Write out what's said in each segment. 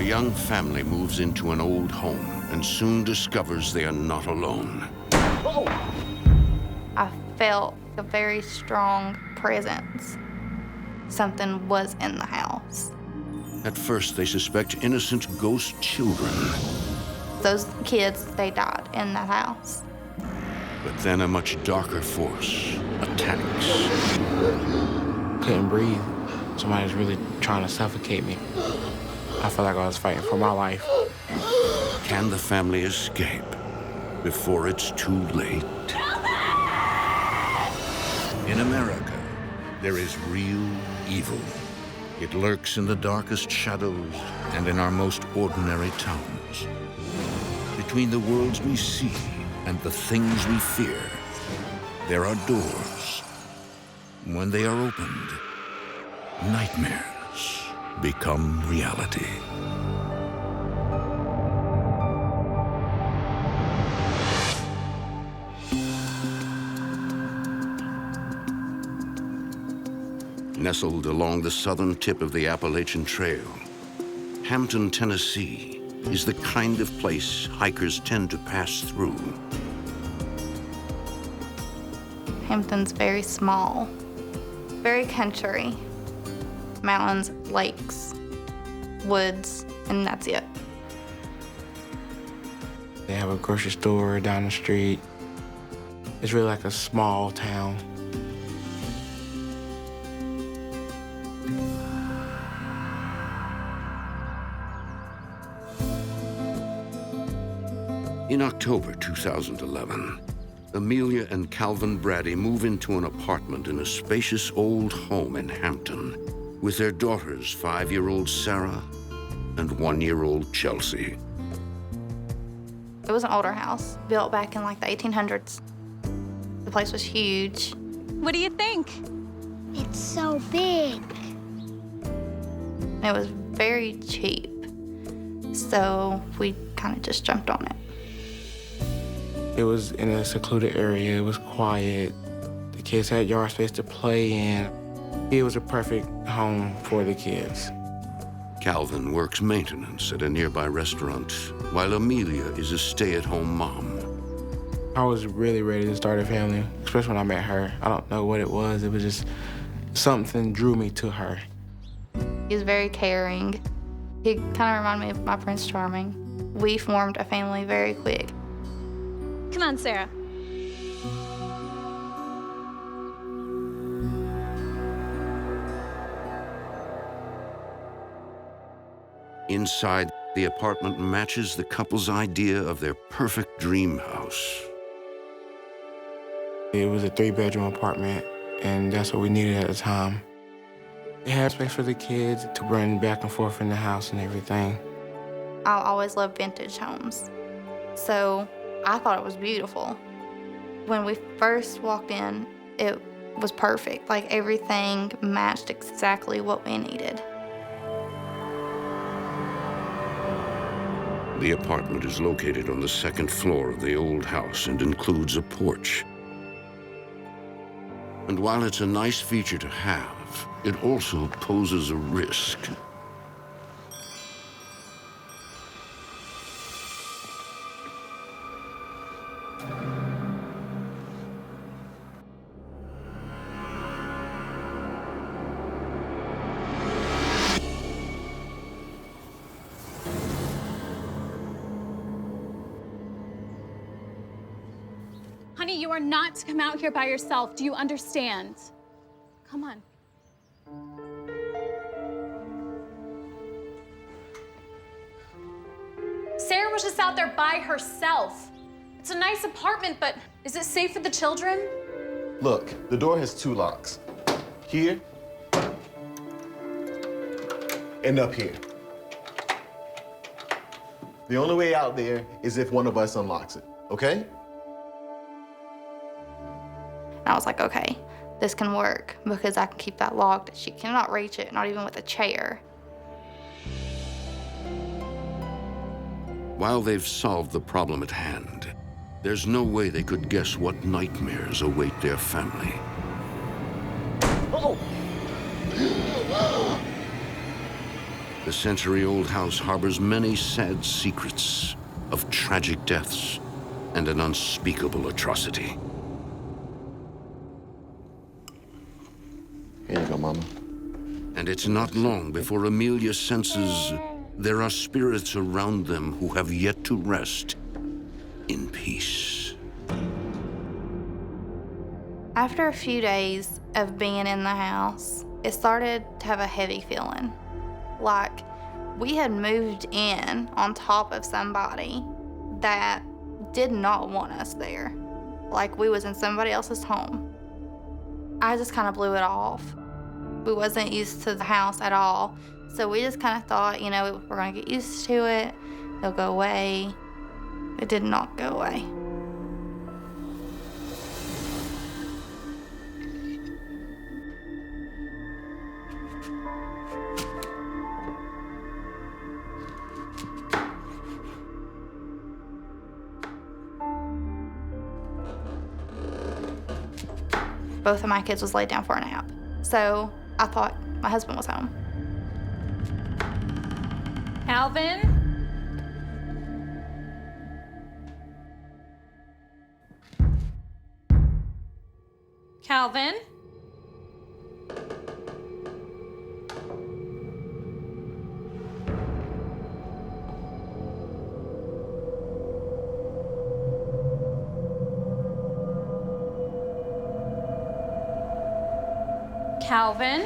A young family moves into an old home and soon discovers they are not alone. Oh! I felt a very strong presence. Something was in the house. At first, they suspect innocent ghost children. Those kids, they died in that house. But then a much darker force attacks. Couldn't breathe. Somebody was really trying to suffocate me. I felt like I was fighting for my life. Can the family escape before it's too late? In America, there is real evil. It lurks in the darkest shadows and in our most ordinary towns. Between the worlds we see and the things we fear, there are doors. When they are opened, nightmares become reality. Nestled along the southern tip of the Appalachian Trail, Hampton, Tennessee, is the kind of place hikers tend to pass through. Hampton's very small, very country. Mountains, lakes, woods, and that's it. They have a grocery store down the street. It's really like a small town. In October 2011, Amelia and Calvin Brady move into an apartment in a spacious old home in Hampton with their daughters, 5-year-old Sarah and 1-year-old Chelsea. It was an older house, built back in like the 1800s. The place was huge. What do you think? It's so big. It was very cheap, so we kind of just jumped on it. It was in a secluded area. It was quiet. The kids had yard space to play in. It was a perfect home for the kids. Calvin works maintenance at a nearby restaurant, while Amelia is a stay-at-home mom. I was really ready to start a family, especially when I met her. I don't know what it was. It was just something drew me to her. He was very caring. He kind of reminded me of my Prince Charming. We formed a family very quick. Come on, Sarah. Inside, the apartment matches the couple's idea of their perfect dream house. It was a 3-bedroom apartment, and that's what we needed at the time. It had space for the kids to run back and forth in the house and everything. I always loved vintage homes, so I thought it was beautiful. When we first walked in, it was perfect. Like, everything matched exactly what we needed. The apartment is located on the 2nd floor of the old house and includes a porch. And while it's a nice feature to have, it also poses a risk. Honey, you are not to come out here by yourself. Do you understand? Come on. Sarah was just out there by herself. It's a nice apartment, but is it safe for the children? Look, the door has 2 locks. Here and up here. The only way out there is if one of us unlocks it, okay? And I was like, okay, this can work because I can keep that locked. She cannot reach it, not even with a chair. While they've solved the problem at hand, there's no way they could guess what nightmares await their family. Oh! The century-old house harbors many sad secrets of tragic deaths and an unspeakable atrocity. Here you go, Mama. And it's not long before Amelia senses there are spirits around them who have yet to rest in peace. After a few days of being in the house, it started to have a heavy feeling. Like we had moved in on top of somebody that did not want us there. Like we was in somebody else's home. I just kind of blew it off. We wasn't used to the house at all. So we just kind of thought, you know, we're gonna get used to it. It'll go away. It did not go away. Both of my kids was laid down for a nap. So I thought my husband was home. Calvin? Calvin? Calvin?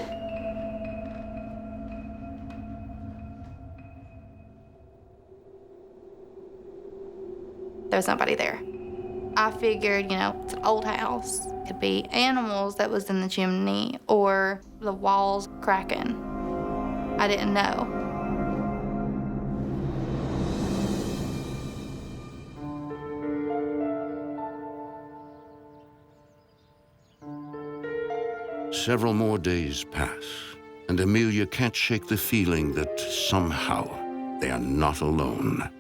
There was nobody there. I figured, you know, it's an old house. Could be animals that was in the chimney or the walls cracking. I didn't know. Several more days pass, and Amelia can't shake the feeling that somehow they are not alone.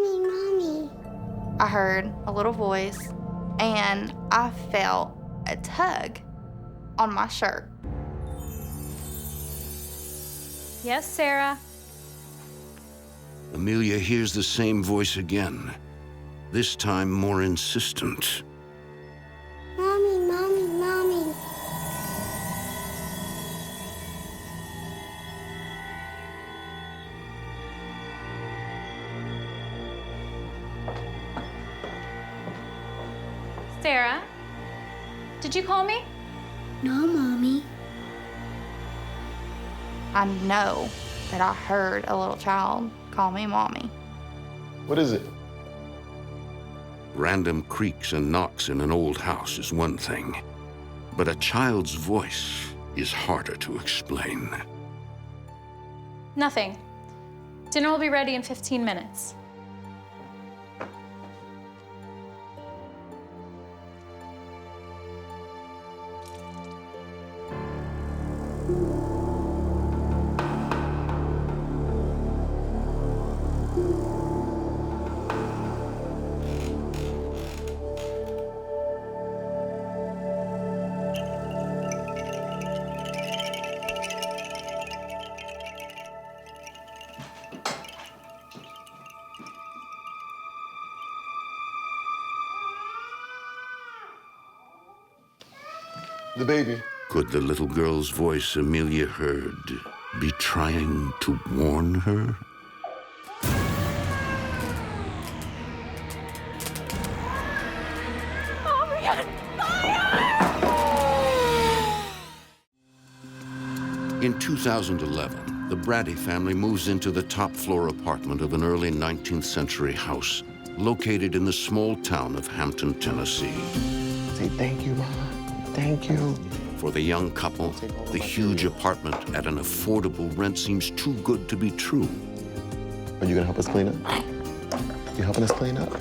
Mommy. I heard a little voice, and I felt a tug on my shirt. Yes, Sarah. Amelia hears the same voice again, this time more insistent. Mommy. Sarah? Did you call me? No, Mommy. I know that I heard a little child call me Mommy. What is it? Random creaks and knocks in an old house is one thing, but a child's voice is harder to explain. Nothing. Dinner will be ready in 15 minutes. The baby. Could the little girl's voice Amelia heard be trying to warn her? In 2011, the Brady family moves into the top-floor apartment of an early 19th century house located in the small town of Hampton, Tennessee. Say thank you, Mama. Thank you. For the young couple, the huge apartment at an affordable rent seems too good to be true. Are you gonna help us clean up? You helping us clean up?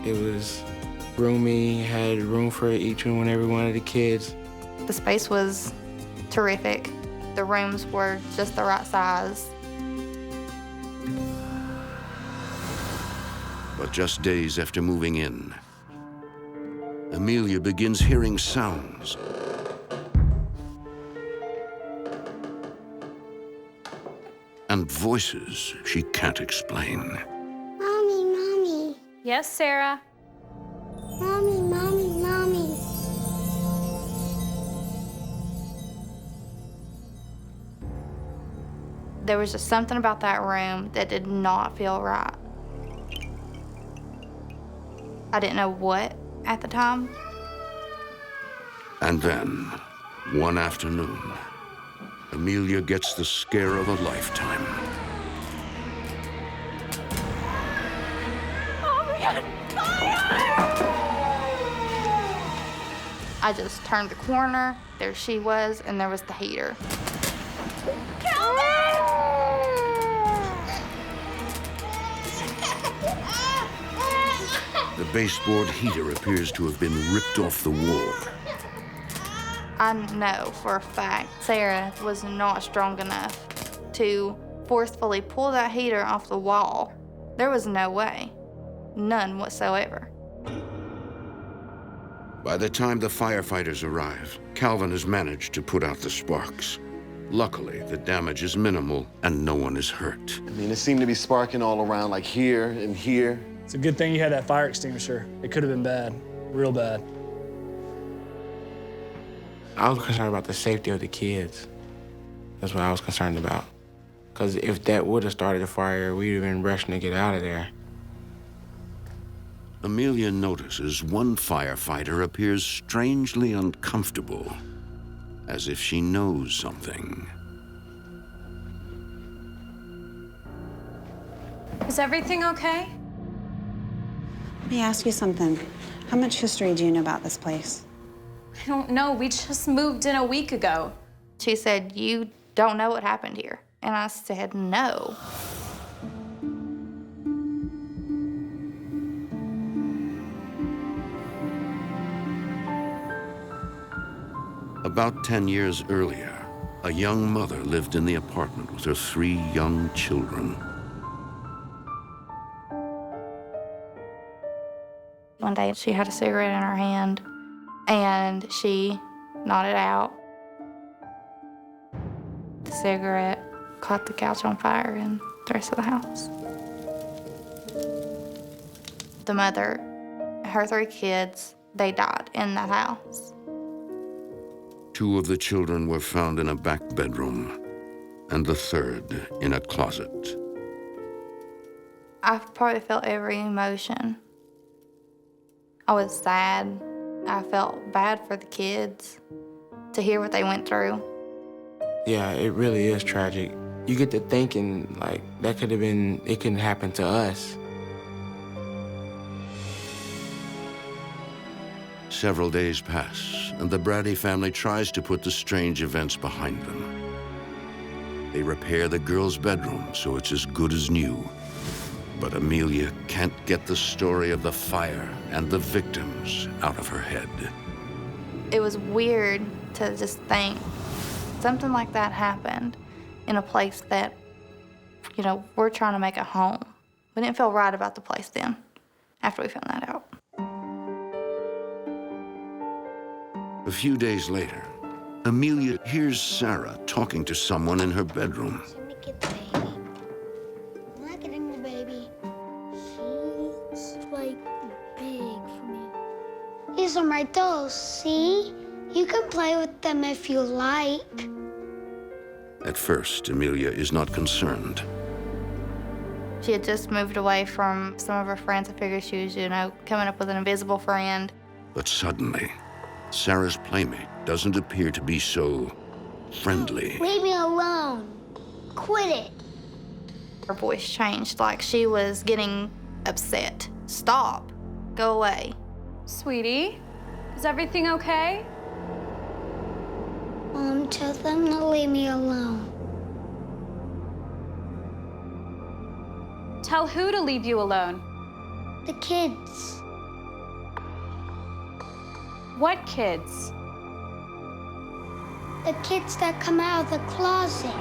It was roomy, had room for each and every one of the kids. The space was terrific. The rooms were just the right size. But just days after moving in, Amelia begins hearing sounds. And voices she can't explain. Mommy, Mommy. Yes, Sarah. Mommy, Mommy, Mommy. There was just something about that room that did not feel right. I didn't know what at the time. And then, one afternoon, Amelia gets the scare of a lifetime. I just turned the corner, there she was, and there was the heater. The baseboard heater appears to have been ripped off the wall. I know for a fact Sarah was not strong enough to forcefully pull that heater off the wall. There was no way. None whatsoever. By the time the firefighters arrive, Calvin has managed to put out the sparks. Luckily, the damage is minimal and no one is hurt. I mean, it seemed to be sparking all around, like here and here. It's a good thing you had that fire extinguisher. It could have been bad, real bad. I was concerned about the safety of the kids. That's what I was concerned about. Because if that would have started a fire, we'd have been rushing to get out of there. Amelia notices one firefighter appears strangely uncomfortable, as if she knows something. Is everything okay? Let me ask you something. How much history do you know about this place? I don't know. We just moved in a week ago. She said, "You don't know what happened here." And I said, "No." About 10 years earlier, a young mother lived in the apartment with her 3 young children. One day she had a cigarette in her hand and she nodded out. The cigarette caught the couch on fire and the rest of the house. The mother, her 3 kids, they died in that house. 2 of the children were found in a back bedroom, and the 3rd in a closet. I've probably felt every emotion. I was sad. I felt bad for the kids to hear what they went through. Yeah, it really is tragic. You get to thinking, like, that could have been, it couldn't happen to us. Several days pass, and the Brady family tries to put the strange events behind them. They repair the girls' bedroom so it's as good as new. But Amelia can't get the story of the fire and the victims out of her head. It was weird to just think something like that happened in a place that, you know, we're trying to make a home. We didn't feel right about the place then, after we found that out. A few days later, Amelia hears Sarah talking to someone in her bedroom. Let me get the baby. I'm not getting the baby. She's like big for me. These are my dolls, see? You can play with them if you like. At first, Amelia is not concerned. She had just moved away from some of her friends. I figured she was, you know, coming up with an invisible friend. But suddenly, Sarah's playmate doesn't appear to be so friendly. Leave me alone. Quit it. Her voice changed, like she was getting upset. Stop. Go away. Sweetie, is everything okay? Tell them to leave me alone. Tell who to leave you alone? The kids. What kids? The kids that come out of the closet.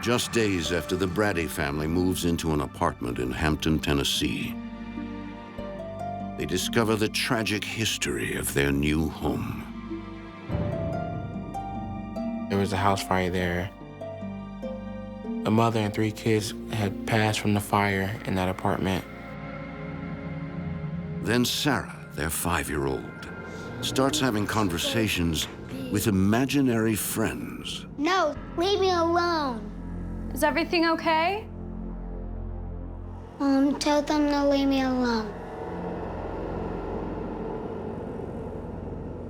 Just days after the Brady family moves into an apartment in Hampton, Tennessee, they discover the tragic history of their new home. There was a house fire there. A mother and 3 kids had passed from the fire in that apartment. Then Sarah, their 5-year-old, starts having conversations with imaginary friends. No, leave me alone. Is everything okay? Tell them to leave me alone.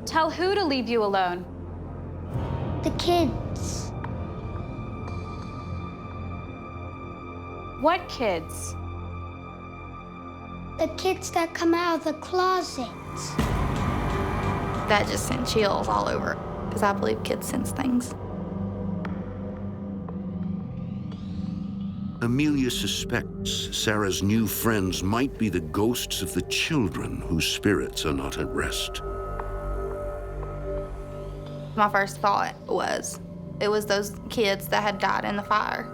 Tell who to leave you alone? The kids. What kids? The kids that come out of the closet. That just sent chills all over, because I believe kids sense things. Amelia suspects Sarah's new friends might be the ghosts of the children whose spirits are not at rest. My first thought was, it was those kids that had died in the fire.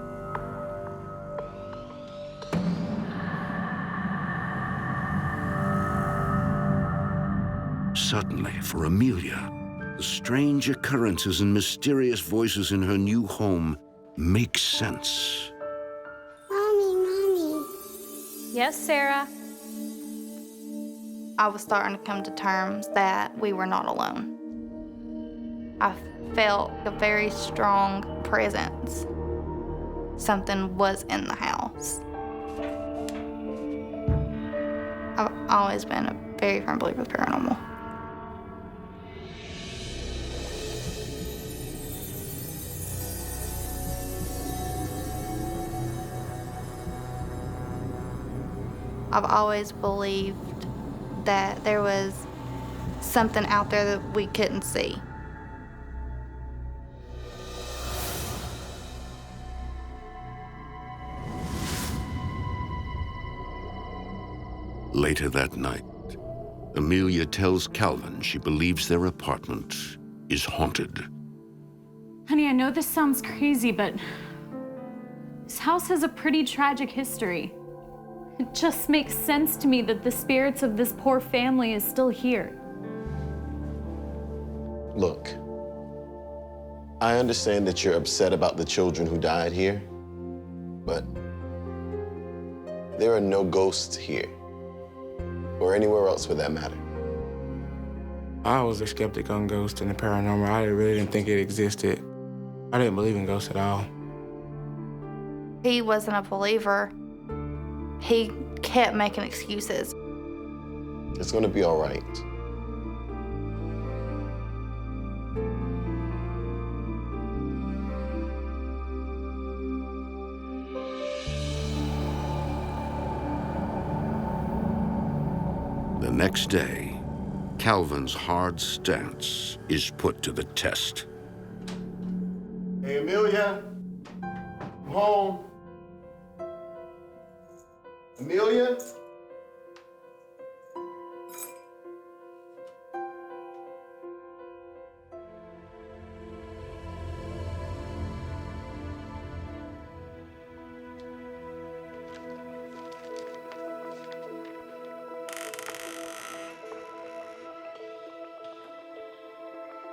Suddenly, for Amelia, the strange occurrences and mysterious voices in her new home make sense. Mommy. Yes, Sarah. I was starting to come to terms that we were not alone. I felt a very strong presence. Something was in the house. I've always been a very firm believer with paranormal. I've always believed that there was something out there that we couldn't see. Later that night, Amelia tells Calvin she believes their apartment is haunted. Honey, I know this sounds crazy, but this house has a pretty tragic history. It just makes sense to me that the spirits of this poor family is still here. Look, I understand that you're upset about the children who died here, but there are no ghosts here, or anywhere else for that matter. I was a skeptic on ghosts and the paranormal. I really didn't think it existed. I didn't believe in ghosts at all. He wasn't a believer. He kept making excuses. It's gonna be all right. The next day, Calvin's hard stance is put to the test. Hey, Amelia, I'm home. Amelia?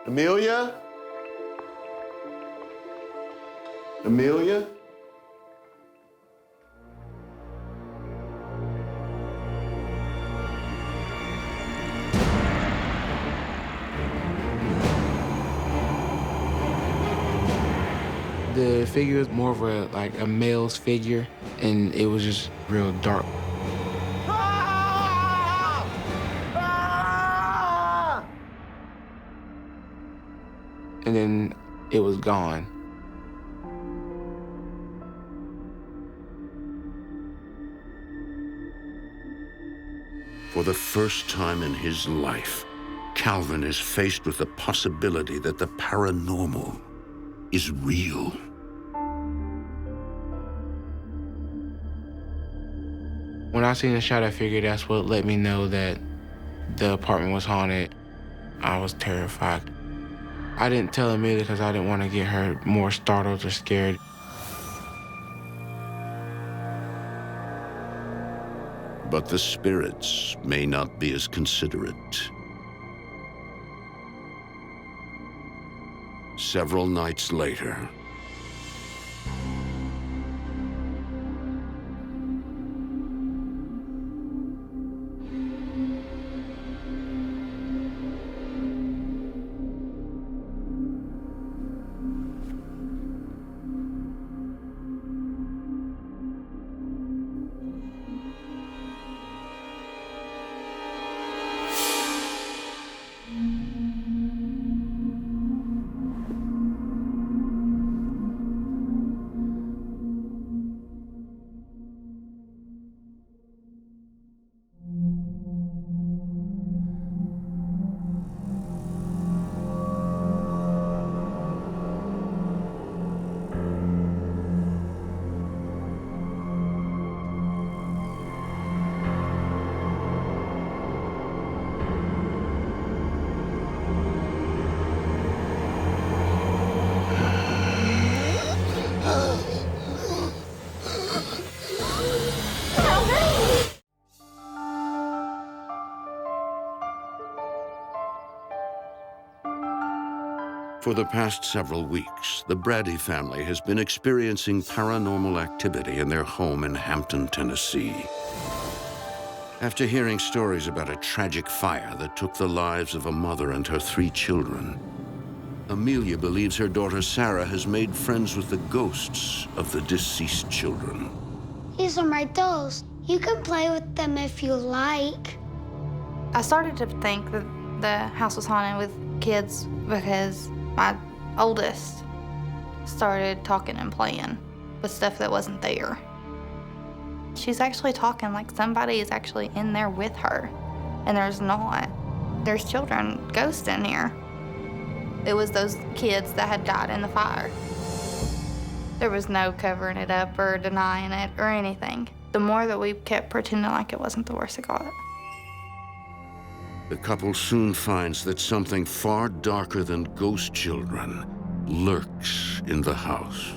Amelia? Amelia? The figure was more of a male's figure, and it was just real dark. And then it was gone. For the first time in his life, Calvin is faced with the possibility that the paranormal is real. When I seen the shadow figure, that's what let me know that the apartment was haunted. I was terrified. I didn't tell Amelia because I didn't want to get her more startled or scared. But the spirits may not be as considerate. Several nights later, for the past several weeks, the Brady family has been experiencing paranormal activity in their home in Hampton, Tennessee. After hearing stories about a tragic fire that took the lives of a mother and her 3 children, Amelia believes her daughter Sarah has made friends with the ghosts of the deceased children. These are my dolls. You can play with them if you like. I started to think that the house was haunted with kids because my oldest started talking and playing with stuff that wasn't there. She's actually talking like somebody is actually in there with her, and there's not. There's children, ghosts in here. It was those kids that had died in the fire. There was no covering it up or denying it or anything. The more that we kept pretending like it wasn't, the worse it got. The couple soon finds that something far darker than ghost children lurks in the house.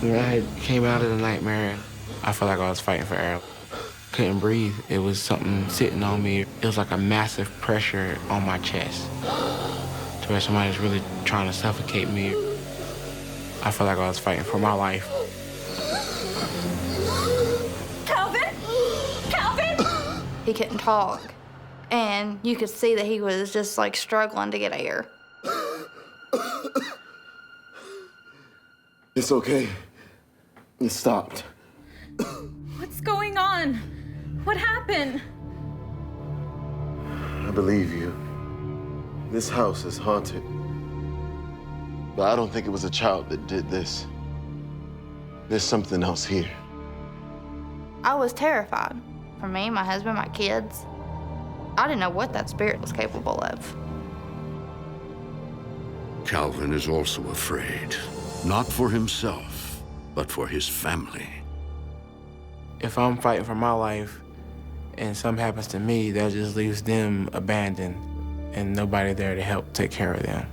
When I came out of the nightmare, I felt like I was fighting for air. Couldn't breathe. It was something sitting on me. It was like a massive pressure on my chest, to where somebody was really trying to suffocate me. I felt like I was fighting for my life. Calvin? Calvin? He couldn't talk, and you could see that he was just like struggling to get air. It's okay. It stopped. What's going on? What happened? I believe you. This house is haunted. But I don't think it was a child that did this. There's something else here. I was terrified. For me, my husband, my kids. I didn't know what that spirit was capable of. Calvin is also afraid, not for himself, but for his family. If I'm fighting for my life and something happens to me, that just leaves them abandoned and nobody there to help take care of them.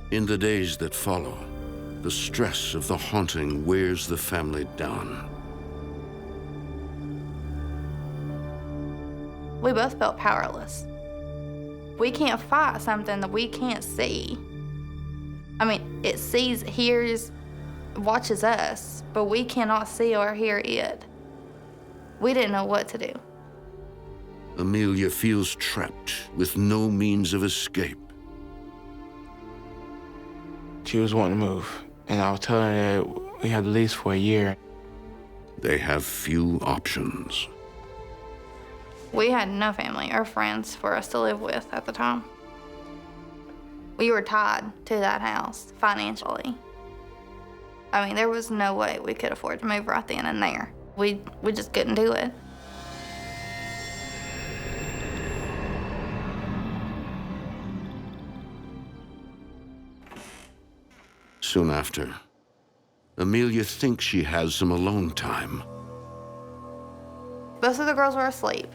In the days that follow, the stress of the haunting wears the family down. We both felt powerless. We can't fight something that we can't see. I mean, it sees, hears, watches us, but we cannot see or hear it. We didn't know what to do. Amelia feels trapped with no means of escape. She was wanting to move, and I was telling her that we had the lease for a year. They have few options. We had no family or friends for us to live with at the time. We were tied to that house financially. I mean, there was no way we could afford to move right then and there. We just couldn't do it. Soon after, Amelia thinks she has some alone time. Most of the girls were asleep,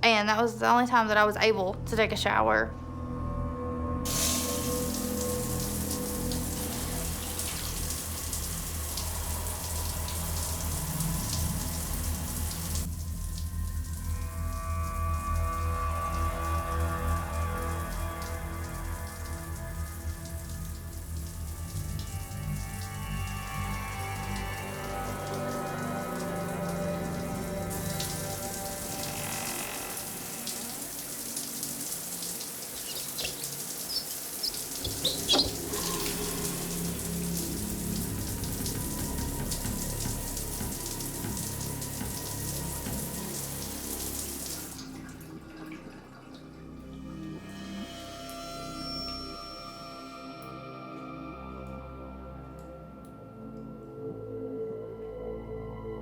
and that was the only time that I was able to take a shower.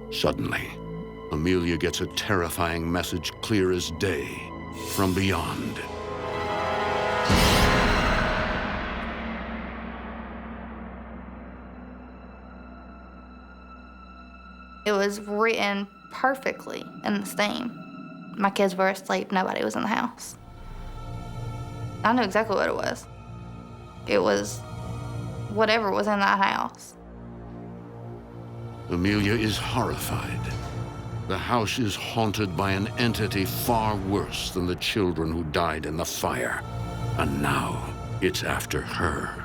Suddenly, Amelia gets a terrifying message clear as day from beyond. It was written perfectly in the steam. My kids were asleep, nobody was in the house. I knew exactly what it was. It was whatever was in that house. Amelia is horrified. The house is haunted by an entity far worse than the children who died in the fire. And now it's after her.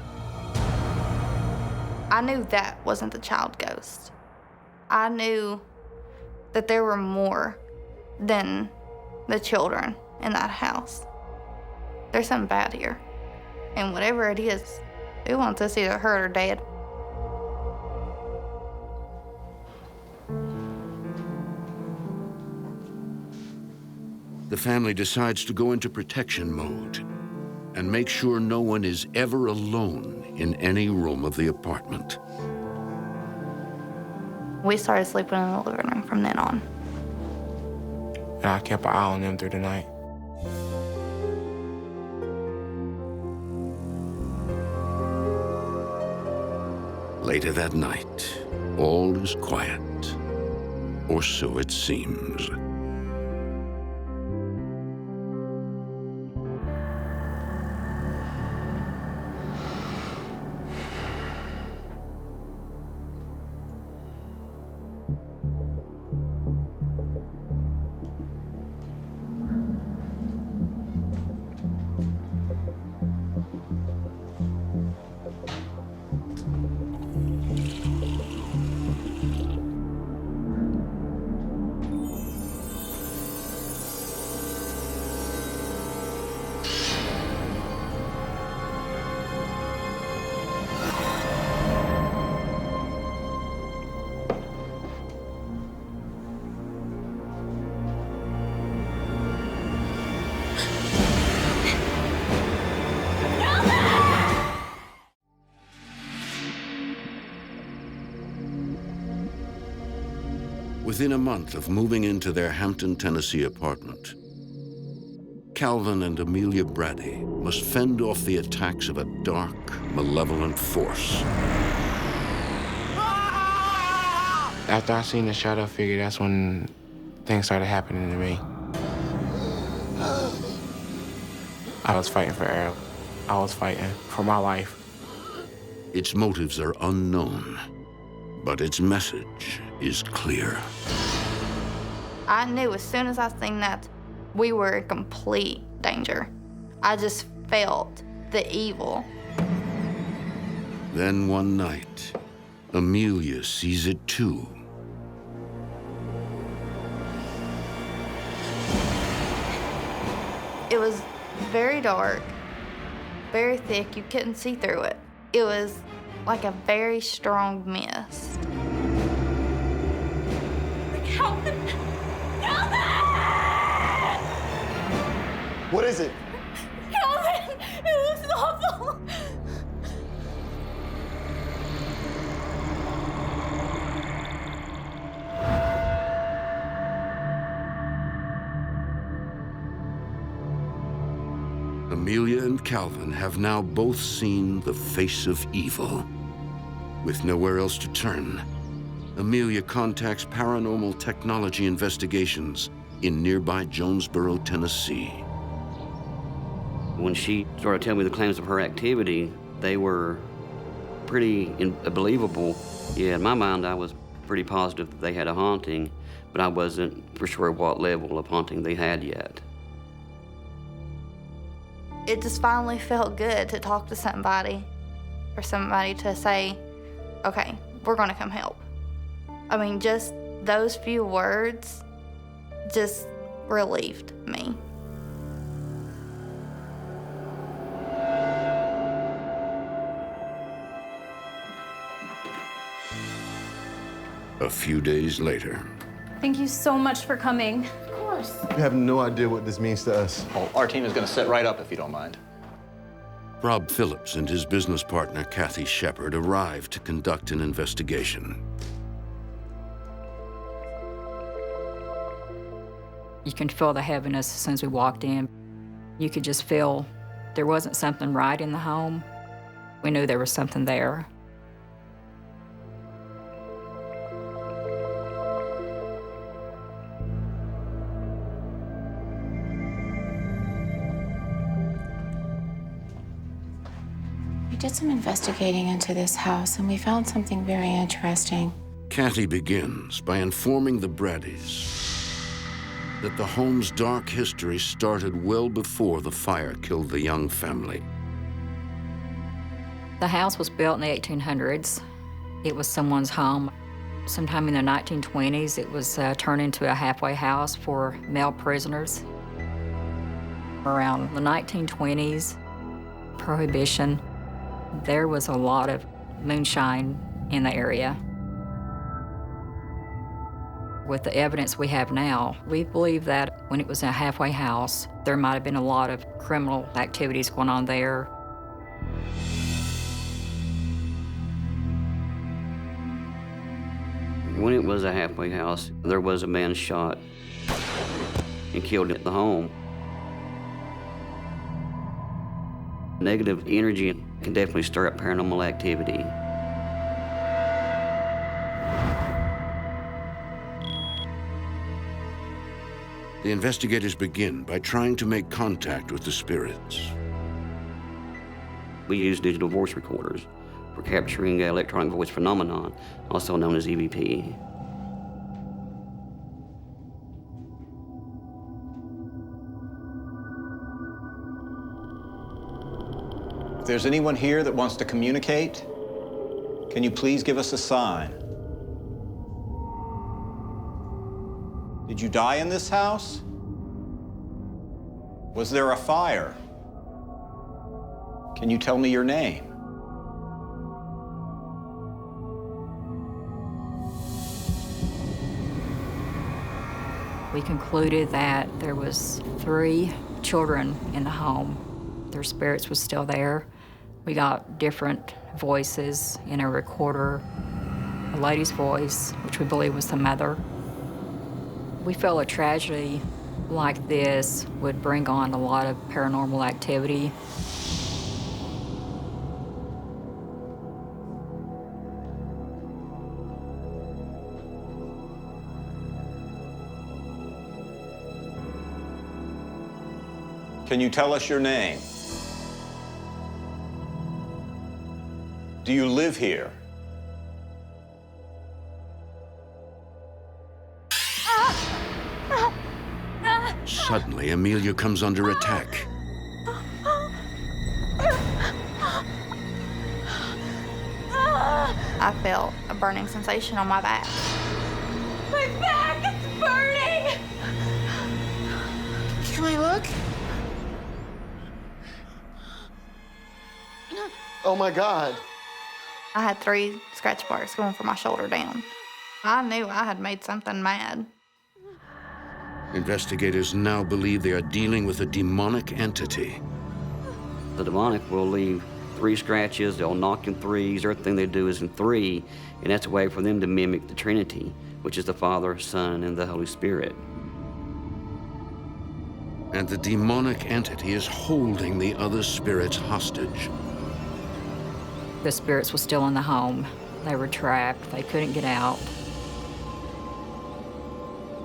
I knew that wasn't the child ghost. I knew that there were more than the children in that house. There's something bad here. And whatever it is, it wants us either hurt or dead. The family decides to go into protection mode and make sure no one is ever alone in any room of the apartment. We started sleeping in the living room from then on. And I kept an eye on them through the night. Later that night, all is quiet, or so it seems. Within a month of moving into their Hampton, Tennessee apartment, Calvin and Amelia Brady must fend off the attacks of a dark, malevolent force. After I seen the shadow figure, that's when things started happening to me. I was fighting for Errol. I was fighting for my life. Its motives are unknown, but its message is clear. I knew as soon as I seen that, we were in complete danger. I just felt the evil. Then one night, Amelia sees it too. It was very dark, very thick. You couldn't see through it. It was like a very strong mist. Calvin! Calvin! What is it? Calvin! It looks awful! Amelia and Calvin have now both seen the face of evil. With nowhere else to turn, Amelia contacts Paranormal Technology Investigations in nearby Jonesboro, Tennessee. When she started telling me the claims of her activity, they were pretty believable. Yeah, in my mind, I was pretty positive that they had a haunting, but I wasn't for sure what level of haunting they had yet. It just finally felt good to talk to somebody, or somebody to say, okay, we're gonna come help. I mean, just those few words just relieved me. A few days later, Thank you so much for coming. Of course. You have no idea what this means to us. Well, our team is going to set right up if you don't mind. Rob Phillips and his business partner, Kathy Shepard, arrive to conduct an investigation. You can feel the heaviness as soon as we walked in. You could just feel there wasn't something right in the home. We knew there was something there. We did some investigating into this house, and we found something very interesting. Kathy begins by informing the Braddys that the home's dark history started well before the fire killed the young family. The house was built in the 1800s. It was someone's home. Sometime in the 1920s, it was turned into a halfway house for male prisoners. Around the 1920s, Prohibition, there was a lot of moonshine in the area. With the evidence we have now, we believe that when it was a halfway house, there might have been a lot of criminal activities going on there. When it was a halfway house, there was a man shot and killed at the home. Negative energy can definitely stir up paranormal activity. The investigators begin by trying to make contact with the spirits. We use digital voice recorders for capturing electronic voice phenomenon, also known as EVP. If there's anyone here that wants to communicate, can you please give us a sign? Did you die in this house? Was there a fire? Can you tell me your name? We concluded that there was 3 children in the home. Their spirits was still there. We got different voices in a recorder, a lady's voice, which we believe was the mother. We felt a tragedy like this would bring on a lot of paranormal activity. Can you tell us your name? Do you live here? Suddenly, Amelia comes under attack. I felt a burning sensation on my back. My back, it's burning! Can we look? Oh my God. I had 3 scratch marks going from my shoulder down. I knew I had made something mad. Investigators now believe they are dealing with a demonic entity. The demonic will leave 3 scratches, they'll knock in 3s, everything they do is in 3, and that's a way for them to mimic the Trinity, which is the Father, Son, and the Holy Spirit. And the demonic entity is holding the other spirits hostage. The spirits were still in the home. They were trapped. They couldn't get out.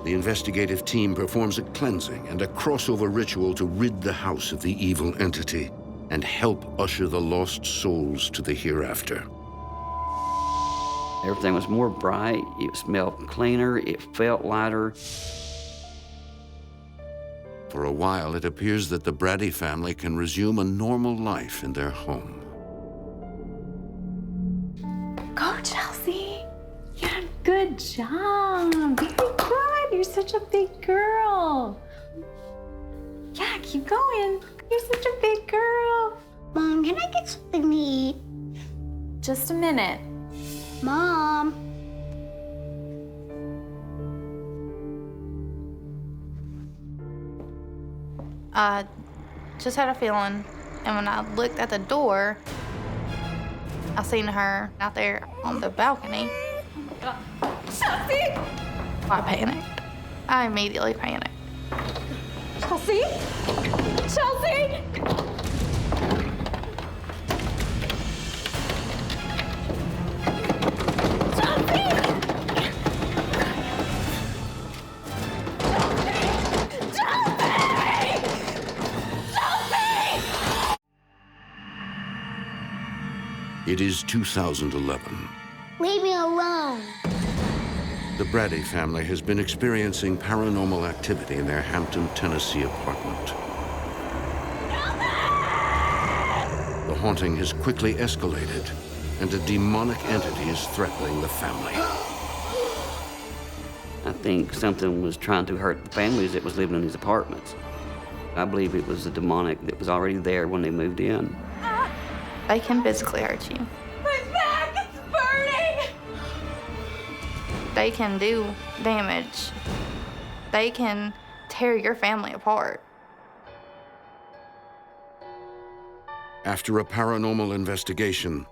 The investigative team performs a cleansing and a crossover ritual to rid the house of the evil entity and help usher the lost souls to the hereafter. Everything was more bright, it smelled cleaner, it felt lighter. For a while, it appears that the Brady family can resume a normal life in their home. Go, Chelsea. Yeah, good job. Very good. You're such a big girl. Yeah, keep going. You're such a big girl. Mom, can I get something to eat? Just a minute. Mom. I just had a feeling, and when I looked at the door, I seen her out there on the balcony. Chelsea! I panicked. I immediately panicked. Chelsea? Chelsea! It is 2011. Leave me alone. The Brady family has been experiencing paranormal activity in their Hampton, Tennessee apartment. The haunting has quickly escalated, and a demonic entity is threatening the family. I think something was trying to hurt the families that was living in these apartments. I believe it was the demonic that was already there when they moved in. They can physically hurt you. My back, it's burning! They can do damage. They can tear your family apart. After a paranormal investigation,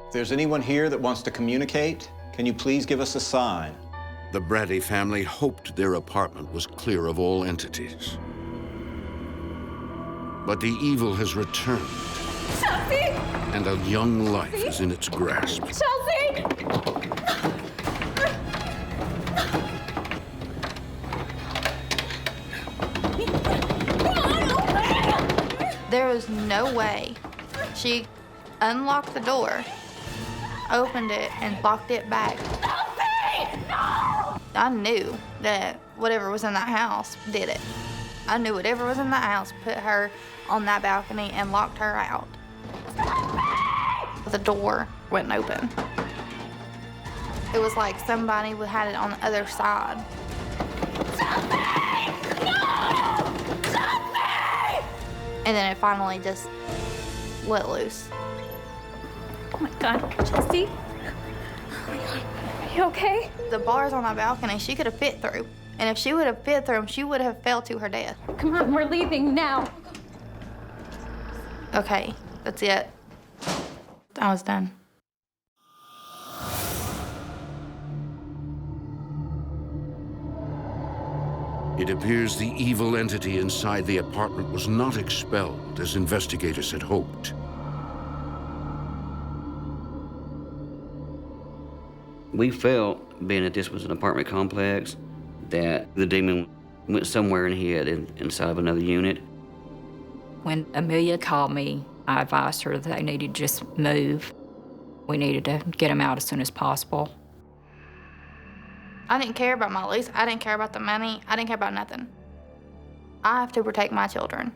If there's anyone here that wants to communicate, can you please give us a sign? the Brady family hoped their apartment was clear of all entities. But the evil has returned, Chelsea! and a young life is in its grasp. Chelsea! There was no way. She unlocked the door, opened it, and locked it back. I knew that whatever was in that house did it. I knew whatever was in that house put her on that balcony and locked her out. The door wouldn't open. It was like somebody had it on the other side. And then it finally just let loose. Oh my God, Chelsea. Oh my God, are you okay? The bars on that balcony, she could have fit through. And if she would have fit through them, she would have fell to her death. Come on, we're leaving now. Okay, that's it. I was done. It appears the evil entity inside the apartment was not expelled as investigators had hoped. We felt, being that this was an apartment complex, that the demon went somewhere and hid inside of another unit. When Amelia called me, I advised her that they needed to just move. We needed to get them out as soon as possible. I didn't care about my lease. I didn't care about the money. I didn't care about nothing. I have to protect my children.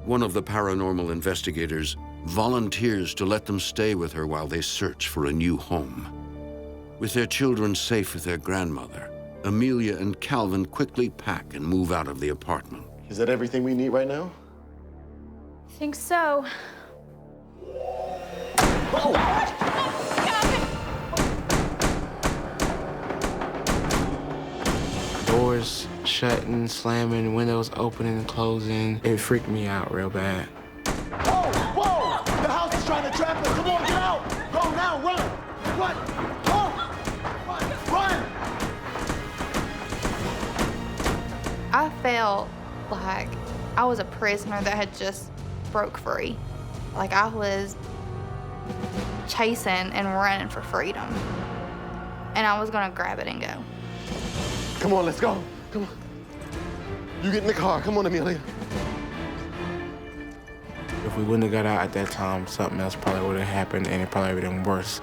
One of the paranormal investigators volunteers to let them stay with her while they search for a new home. With their children safe with their grandmother, Amelia and Calvin quickly pack and move out of the apartment. Is that everything we need right now? I think so. Doors shutting, slamming, windows opening and closing. It freaked me out real bad. Whoa! Whoa! The house is trying to trap us. Come on, get out! Go now, run! Run! Go! Run! I felt like I was a prisoner that had just broke free. Like I was chasing and running for freedom. And I was gonna grab it and go. Come on, let's go. Come on. You get in the car. Come on, Amelia. If we wouldn't have got out at that time, something else probably would have happened and it probably would have been worse.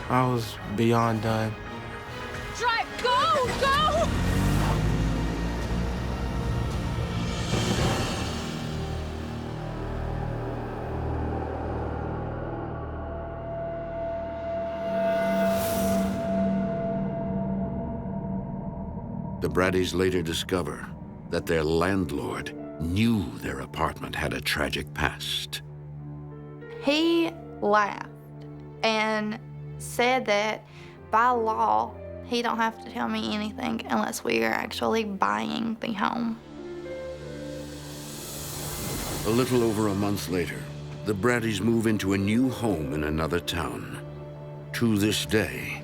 I was beyond done. Drive, go, go! The Braddys later discover that their landlord knew their apartment had a tragic past. He laughed and said that by law, he don't have to tell me anything unless we are actually buying the home. A little over a month later, the Braddys move into a new home in another town. To this day,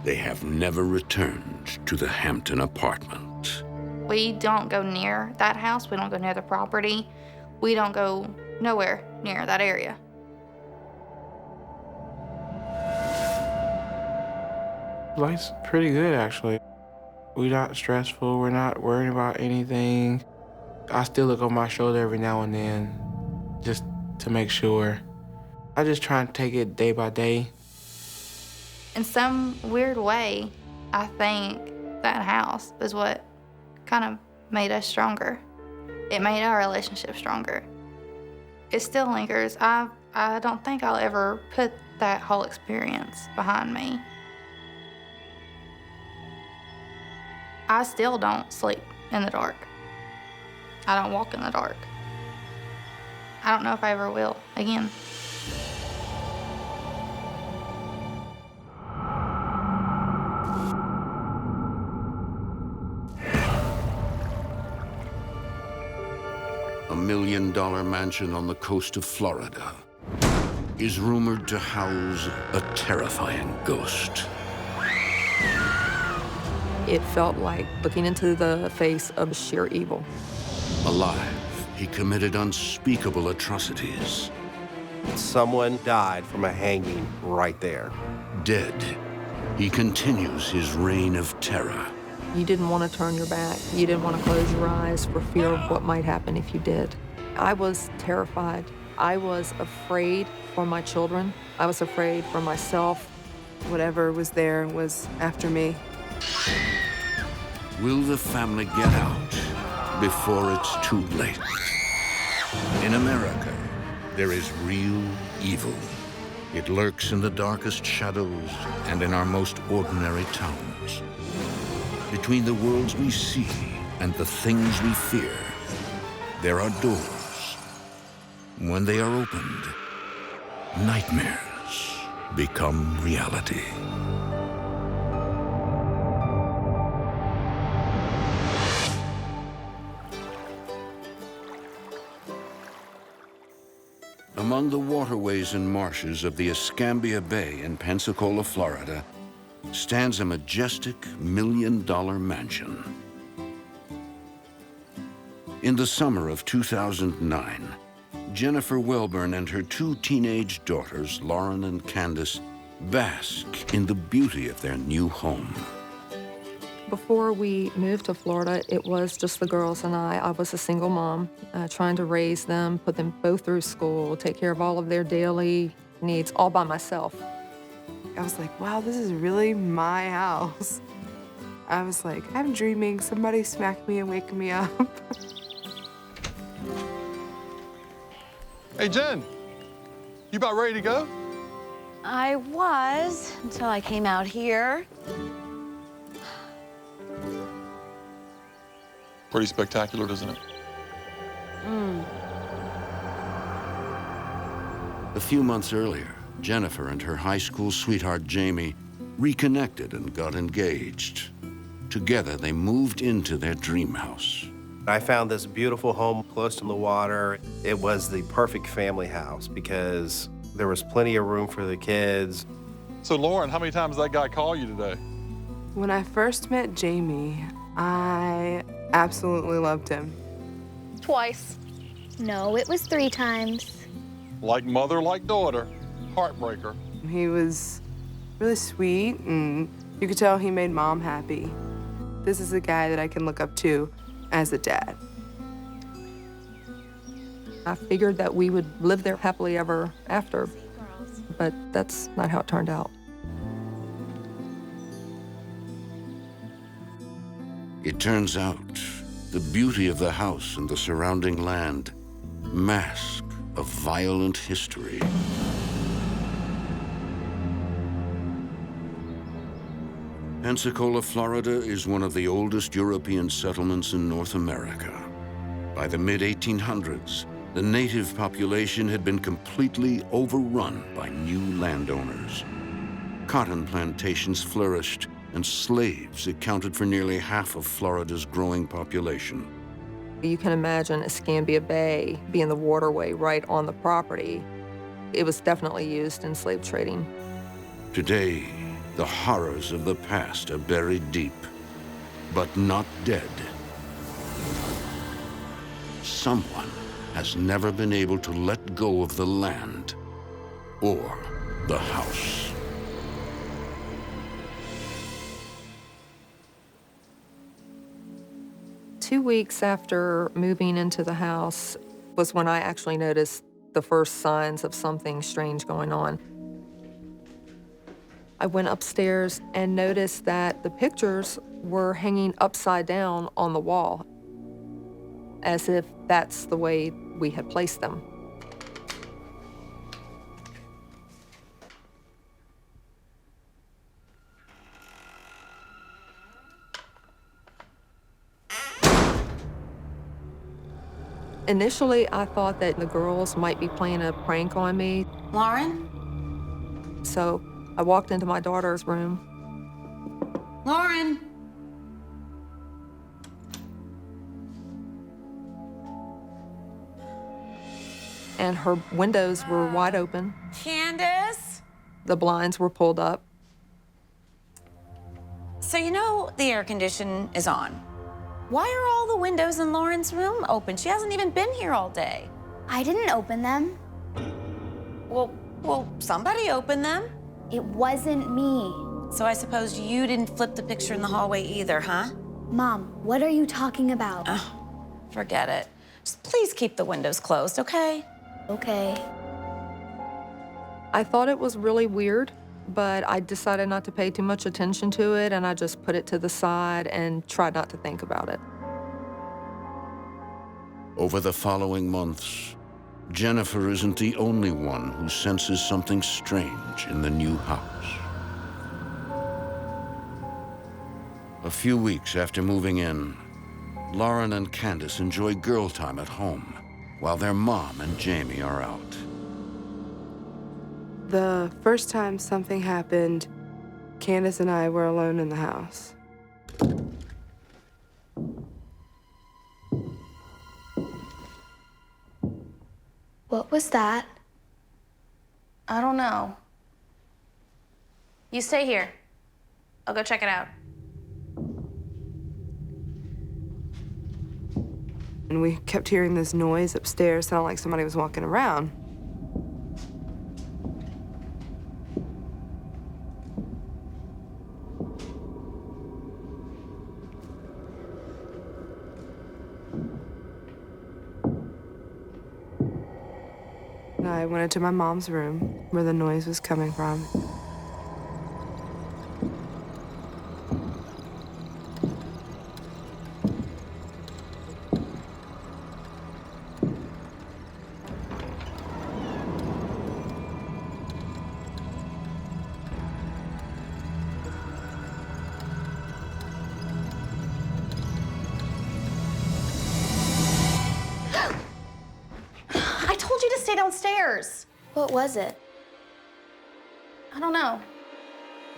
they have never returned to the Hampton apartment. We don't go near that house. We don't go near the property. We don't go nowhere near that area. Life's pretty good, actually. We're not stressful. We're not worrying about anything. I still look over my shoulder every now and then just to make sure. I just try and take it day by day. In some weird way, I think that house is what kind of made us stronger. It made our relationship stronger. It still lingers. I don't think I'll ever put that whole experience behind me. I still don't sleep in the dark. I don't walk in the dark. I don't know if I ever will again. A $1 million mansion on the coast of Florida is rumored to house a terrifying ghost. It felt like looking into the face of sheer evil. Alive, he committed unspeakable atrocities. Someone died from a hanging right there. Dead, he continues his reign of terror. You didn't want to turn your back. You didn't want to close your eyes for fear of what might happen if you did. I was terrified. I was afraid for my children. I was afraid for myself. Whatever was there was after me. Will the family get out before it's too late? In America, there is real evil. It lurks in the darkest shadows and in our most ordinary towns. Between the worlds we see and the things we fear, there are doors. When they are opened, nightmares become reality. Among the waterways and marshes of the Escambia Bay in Pensacola, Florida, stands a majestic $1 million mansion. In the summer of 2009, Jennifer Welburn and her 2 teenage daughters, Lauren and Candace, bask in the beauty of their new home. Before we moved to Florida, it was just the girls and I. I was a single mom, trying to raise them, put them both through school, take care of all of their daily needs all by myself. I was like, wow, this is really my house. I was like, I'm dreaming, somebody smack me and wake me up. Hey, Jen, You about ready to go? I was, until I came out here. Pretty spectacular, doesn't it? A few months earlier, Jennifer and her high school sweetheart, Jamie, reconnected and got engaged. Together, they moved into their dream house. I found this beautiful home close to the water. It was the perfect family house because there was plenty of room for the kids. So, Lauren, how many times did that guy call you today? When I first met Jamie, I absolutely loved him. Twice. No, it was 3 times. Like mother, like daughter. Heartbreaker. He was really sweet, and you could tell he made Mom happy. This is a guy that I can look up to as a dad. I figured that we would live there happily ever after, but that's not how it turned out. It turns out the beauty of the house and the surrounding land mask a violent history. Pensacola, Florida is one of the oldest European settlements in North America. By the mid-1800s, the native population had been completely overrun by new landowners. Cotton plantations flourished, and slaves accounted for nearly half of Florida's growing population. You can imagine Escambia Bay being the waterway right on the property. It was definitely used in slave trading. Today, the horrors of the past are buried deep, but not dead. Someone has never been able to let go of the land or the house. Two weeks after moving into the house was when I actually noticed the first signs of something strange going on. I went upstairs and noticed that the pictures were hanging upside down on the wall, as if that's the way we had placed them. Initially, I thought that the girls might be playing a prank on me. Lauren? So I walked into my daughter's room. Lauren? And her windows were wide open. Candace? The blinds were pulled up. So you know the air condition is on. Why are all the windows in Lauren's room open? She hasn't even been here all day. I didn't open them. Well, somebody opened them. It wasn't me. So I suppose you didn't flip the picture in the hallway either, huh? Mom, what are you talking about? Forget it. Just please keep the windows closed, okay? Okay. I thought it was really weird, but I decided not to pay too much attention to it, and I just put it to the side and tried not to think about it. Over the following months, Jennifer isn't the only one who senses something strange in the new house. A few weeks after moving in, Lauren and Candace enjoy girl time at home, while their mom and Jamie are out. The first time something happened, Candace and I were alone in the house. What was that? I don't know. You stay here. I'll go check it out. And we kept hearing this noise upstairs, sounded like somebody was walking around. And I went into my mom's room where the noise was coming from. downstairs. What was it? I don't know.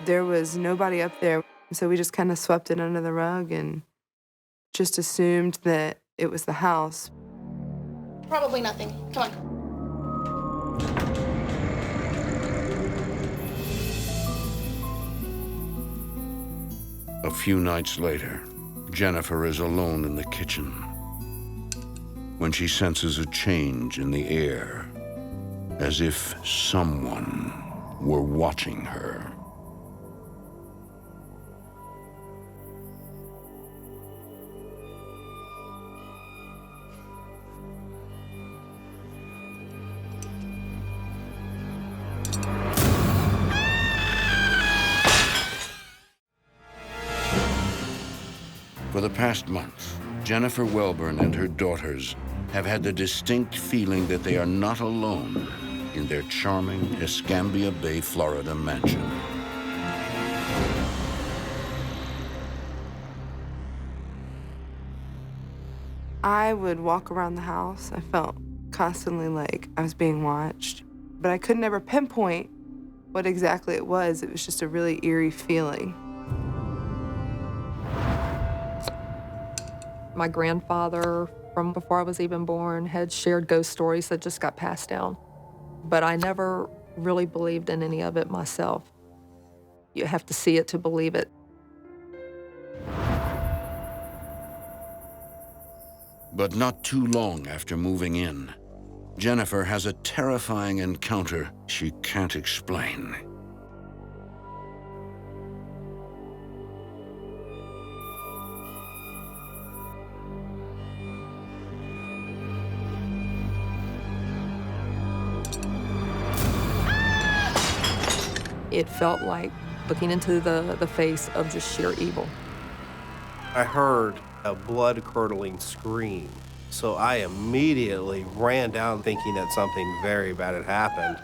There was nobody up there, so we just kind of swept it under the rug and just assumed that it was the house. Probably nothing. Come on. A few nights later, Jennifer is alone in the kitchen when she senses a change in the air, as if someone were watching her. For the past month, Jennifer Welburn and her daughters have had the distinct feeling that they are not alone in their charming Escambia Bay, Florida mansion. I would walk around the house. I felt constantly like I was being watched, but I could never pinpoint what exactly it was. It was just a really eerie feeling. My grandfather, from before I was even born, had shared ghost stories that just got passed down. But I never really believed in any of it myself. You have to see it to believe it. But not too long after moving in, Jennifer has a terrifying encounter she can't explain. It felt like looking into the face of just sheer evil. I heard a blood-curdling scream, so I immediately ran down thinking that something very bad had happened.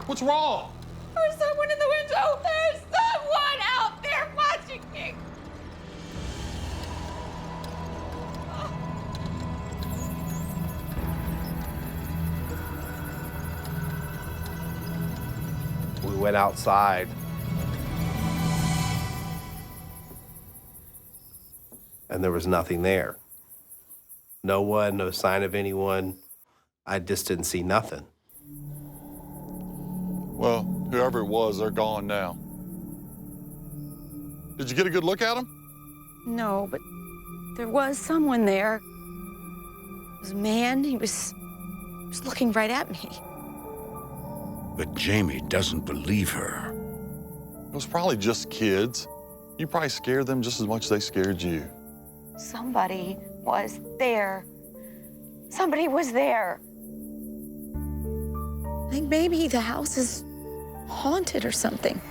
What's wrong? There's someone in the window. There's someone out there watching me. We went outside. And there was nothing there. No one, no sign of anyone. I just didn't see nothing. Well, whoever it was, they're gone now. Did you get a good look at them? No, but there was someone there. It was a man. He was looking right at me. But Jamie doesn't believe her. It was probably just kids. You probably scared them just as much as they scared you. Somebody was there. Somebody was there. I think maybe the house is haunted or something.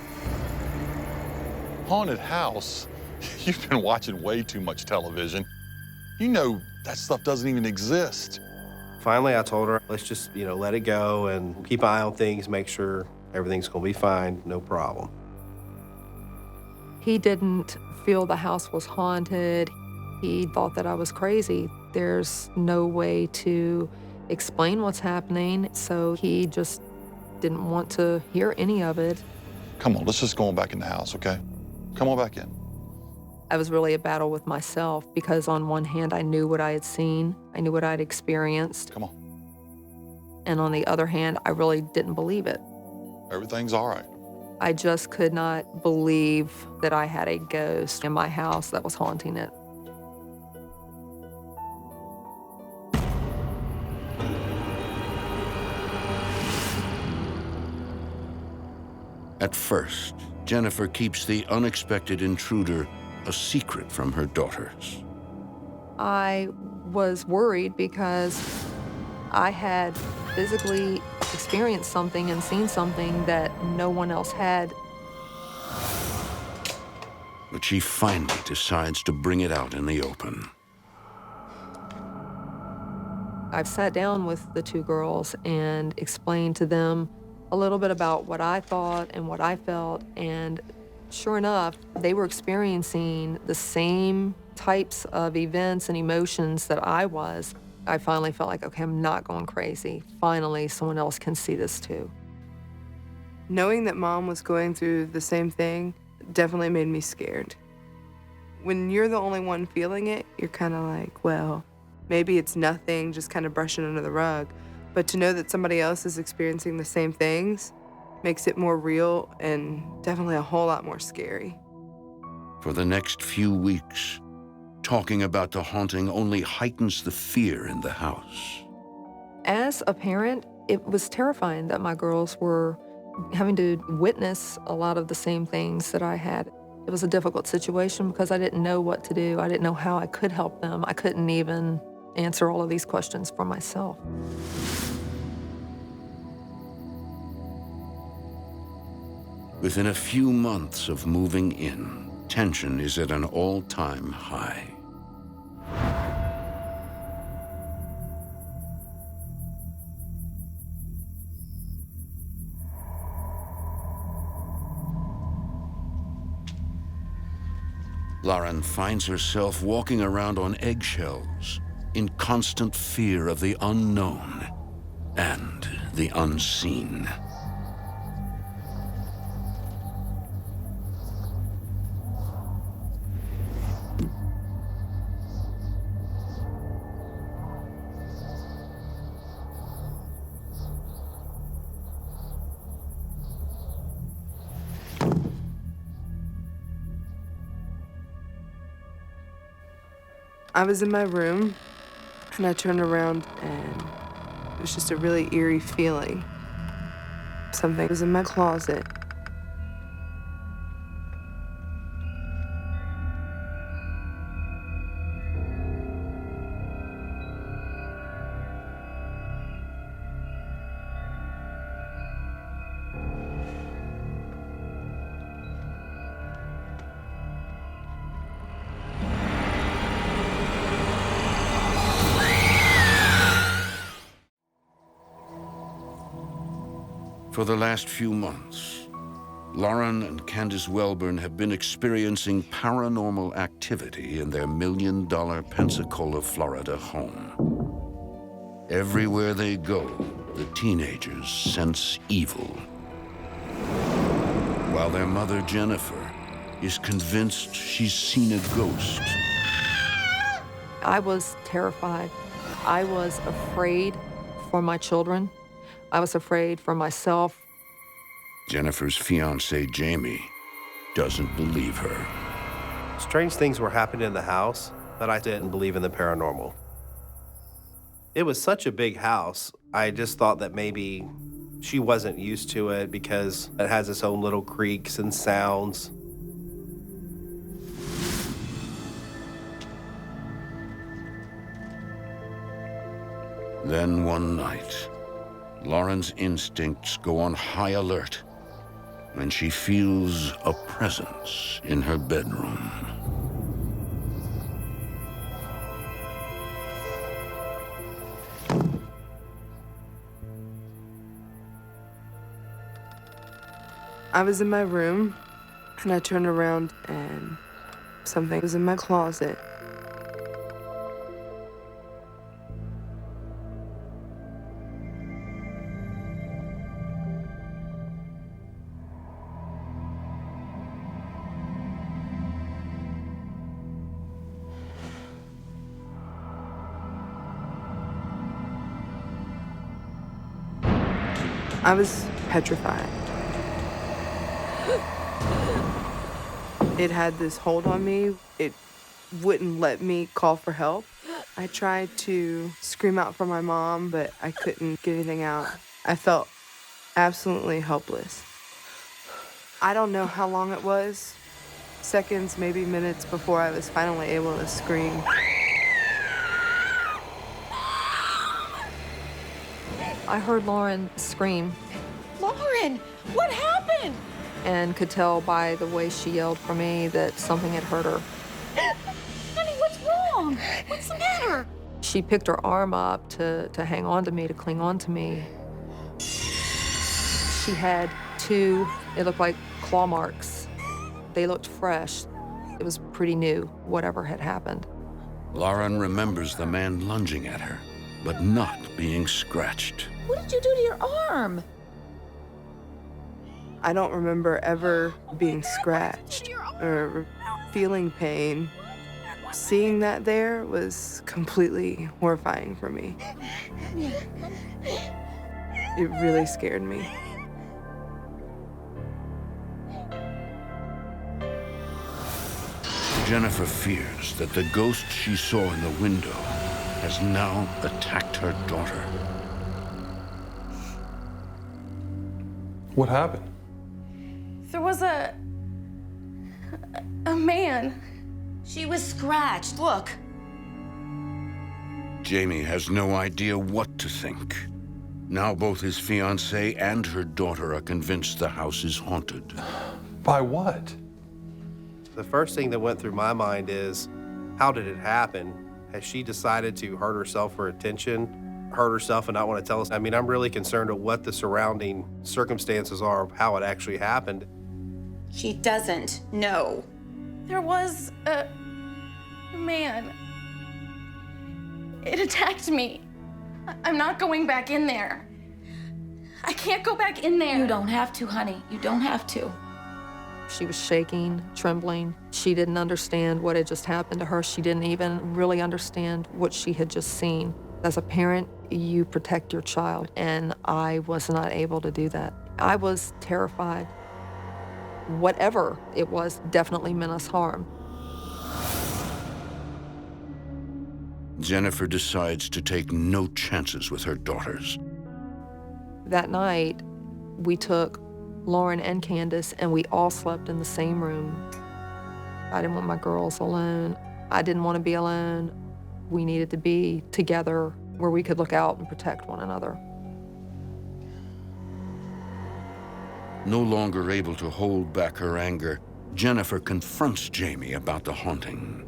Haunted house? You've been watching way too much television. You know that stuff doesn't even exist. Finally, I told her, let's just, let it go and keep an eye on things, make sure everything's gonna be fine, no problem. He didn't feel the house was haunted. He thought that I was crazy. There's no way to explain what's happening, so he just didn't want to hear any of it. Come on, let's just go on back in the house, okay? Come on back in. I was really a battle with myself because on one hand, I knew what I had seen. I knew what I'd experienced. Come on. And on the other hand, I really didn't believe it. Everything's all right. I just could not believe that I had a ghost in my house that was haunting it. At first, Jennifer keeps the unexpected intruder a secret from her daughters. I was worried because I had physically experienced something and seen something that no one else had. But she finally decides to bring it out in the open. I've sat down with the two girls and explained to them a little bit about what I thought and what I felt, and sure enough, they were experiencing the same types of events and emotions that I was. I finally felt like, okay, I'm not going crazy. Finally, someone else can see this too. Knowing that Mom was going through the same thing definitely made me scared. When you're the only one feeling it, you're kind of like, well, maybe it's nothing, just kind of brushing under the rug. But to know that somebody else is experiencing the same things makes it more real and definitely a whole lot more scary. For the next few weeks, talking about the haunting only heightens the fear in the house. As a parent, it was terrifying that my girls were having to witness a lot of the same things that I had. It was a difficult situation because I didn't know what to do. I didn't know how I could help them. I couldn't even answer all of these questions for myself. Within a few months of moving in, tension is at an all-time high. Lauren finds herself walking around on eggshells, in constant fear of the unknown and the unseen. I was in my room, and I turned around, and it was just a really eerie feeling. Something was in my closet. For the last few months, Lauren and Candace Welburn have been experiencing paranormal activity in their $1 million Pensacola, Florida home. Everywhere they go, the teenagers sense evil. While their mother, Jennifer, is convinced she's seen a ghost. I was terrified. I was afraid for my children. I was afraid for myself. Jennifer's fiancé, Jamie, doesn't believe her. Strange things were happening in the house, but I didn't believe in the paranormal. It was such a big house, I just thought that maybe she wasn't used to it because it has its own little creaks and sounds. Then one night, Lauren's instincts go on high alert when she feels a presence in her bedroom. I was in my room, and I turned around, and something was in my closet. I was petrified. It had this hold on me. It wouldn't let me call for help. I tried to scream out for my mom, but I couldn't get anything out. I felt absolutely helpless. I don't know how long it was, seconds, maybe minutes before I was finally able to scream. I heard Lauren scream. Lauren, what happened? And could tell by the way she yelled for me that something had hurt her. Honey, what's wrong? What's the matter? She picked her arm up to hang on to me, to cling on to me. She had two, it looked like claw marks. They looked fresh. It was pretty new, whatever had happened. Lauren remembers the man lunging at her but not being scratched. What did you do to your arm? I don't remember ever being scratched or feeling pain. Seeing that there was completely horrifying for me. It really scared me. Jennifer fears that the ghost she saw in the window has now attacked her daughter. What happened? There was a man. She was scratched, look. Jamie has no idea what to think. Now both his fiancée and her daughter are convinced the house is haunted. By what? The first thing that went through my mind is, how did it happen? Has she decided to hurt herself for attention, hurt herself and not want to tell us? I mean, I'm really concerned of what the surrounding circumstances are of how it actually happened. She doesn't know. There was a man. It attacked me. I'm not going back in there. I can't go back in there. You don't have to, honey. You don't have to. She was shaking, trembling. She didn't understand what had just happened to her. She didn't even really understand what she had just seen. As a parent, you protect your child, and I was not able to do that. I was terrified. Whatever it was definitely meant us harm. Jennifer decides to take no chances with her daughters. That night, we took Lauren and Candace, and we all slept in the same room. I didn't want my girls alone. I didn't want to be alone. We needed to be together where we could look out and protect one another. No longer able to hold back her anger, Jennifer confronts Jamie about the haunting.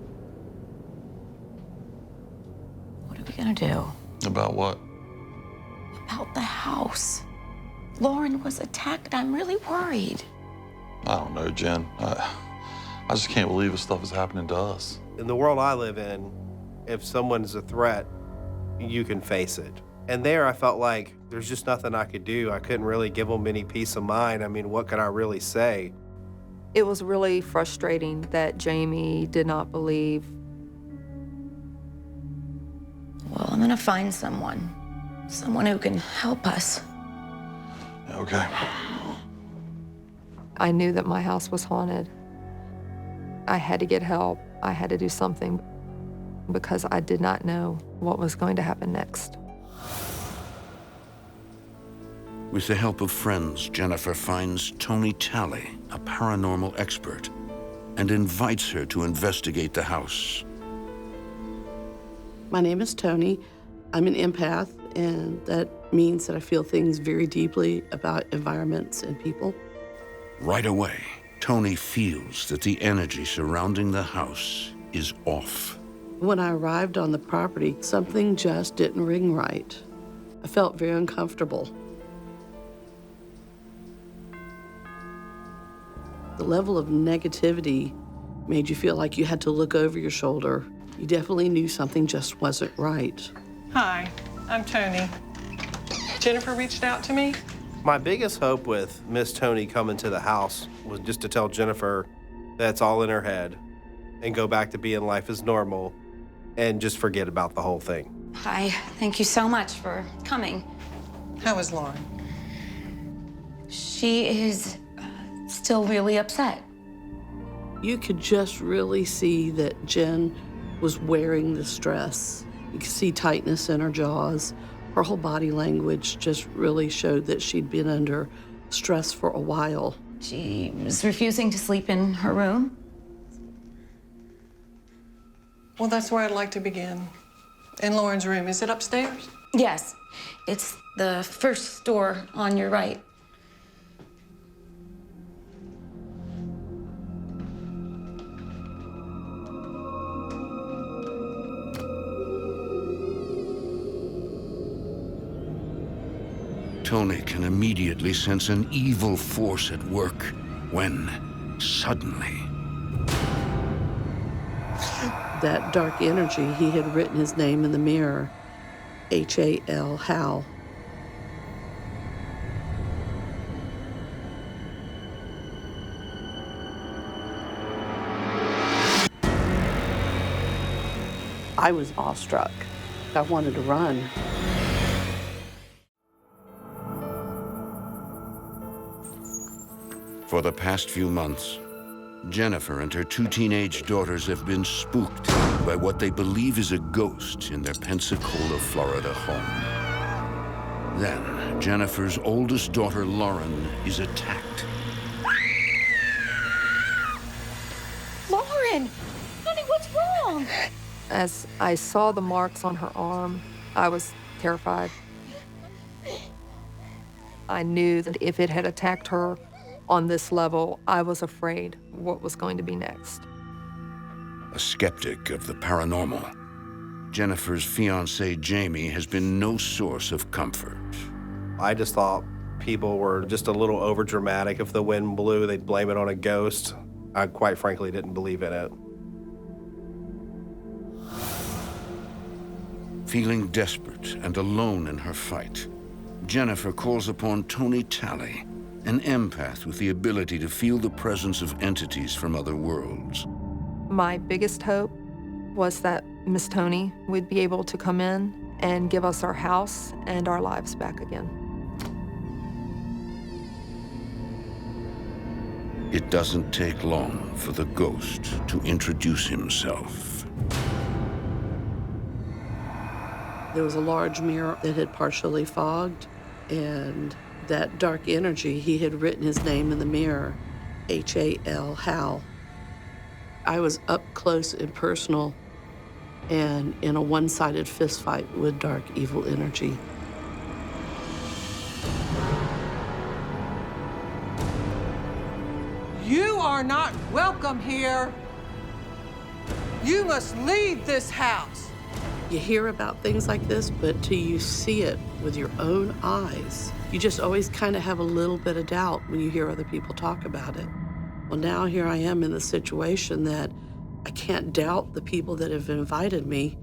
What are we gonna do? About what? About the house. Lauren was attacked. I'm really worried. I don't know, Jen. I just can't believe this stuff is happening to us. In the world I live in, if someone's a threat, you can face it. And there I felt like there's just nothing I could do. I couldn't really give them any peace of mind. I mean, what could I really say? It was really frustrating that Jamie did not believe. Well, I'm gonna find someone who can help us. Okay. I knew that my house was haunted. I had to get help. I had to do something because I did not know what was going to happen next. With the help of friends, Jennifer finds Tony Talley, a paranormal expert, and invites her to investigate the house. My name is Tony. I'm an empath, and that means that I feel things very deeply about environments and people. Right away, Tony feels that the energy surrounding the house is off. When I arrived on the property, something just didn't ring right. I felt very uncomfortable. The level of negativity made you feel like you had to look over your shoulder. You definitely knew something just wasn't right. Hi, I'm Tony. Jennifer reached out to me. My biggest hope with Miss Tony coming to the house was just to tell Jennifer that's all in her head and go back to being life as normal and just forget about the whole thing. Hi, thank you so much for coming. How is Lauren? She is still really upset. You could just really see that Jen was wearing the stress. You could see tightness in her jaws. Her whole body language just really showed that she'd been under stress for a while. She was refusing to sleep in her room. Well, that's where I'd like to begin. In Lauren's room. Is it upstairs? Yes, it's the first door on your right. Tony can immediately sense an evil force at work when, suddenly... That dark energy, he had written his name in the mirror. H-A-L, Hal. I was awestruck. I wanted to run. For the past few months, Jennifer and her 2 teenage daughters have been spooked by what they believe is a ghost in their Pensacola, Florida home. Then, Jennifer's oldest daughter, Lauren, is attacked. Lauren! Honey, what's wrong? As I saw the marks on her arm, I was terrified. I knew that if it had attacked her on this level, I was afraid what was going to be next. A skeptic of the paranormal, Jennifer's fiancé, Jamie, has been no source of comfort. I just thought people were just a little overdramatic. If the wind blew, they'd blame it on a ghost. I quite frankly didn't believe in it. Feeling desperate and alone in her fight, Jennifer calls upon Tony Talley, an empath with the ability to feel the presence of entities from other worlds. My biggest hope was that Miss Tony would be able to come in and give us our house and our lives back again. It doesn't take long for the ghost to introduce himself. There was a large mirror that had partially fogged, and that dark energy, he had written his name in the mirror, H-A-L, Hal. I was up close and personal and in a one-sided fist fight with dark, evil energy. You are not welcome here. You must leave this house. You hear about things like this, but till you see it with your own eyes, you just always kind of have a little bit of doubt when you hear other people talk about it. Well, now here I am in the situation that I can't doubt the people that have invited me.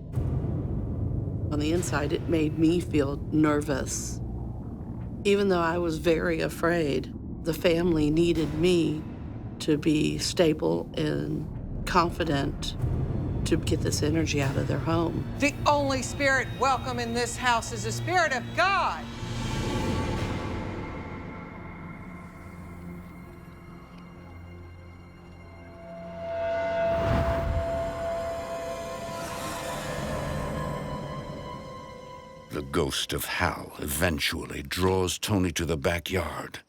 On the inside, it made me feel nervous. Even though I was very afraid, the family needed me to be stable and confident to get this energy out of their home. The only spirit welcome in this house is the Spirit of God. The ghost of Hal eventually draws Tony to the backyard,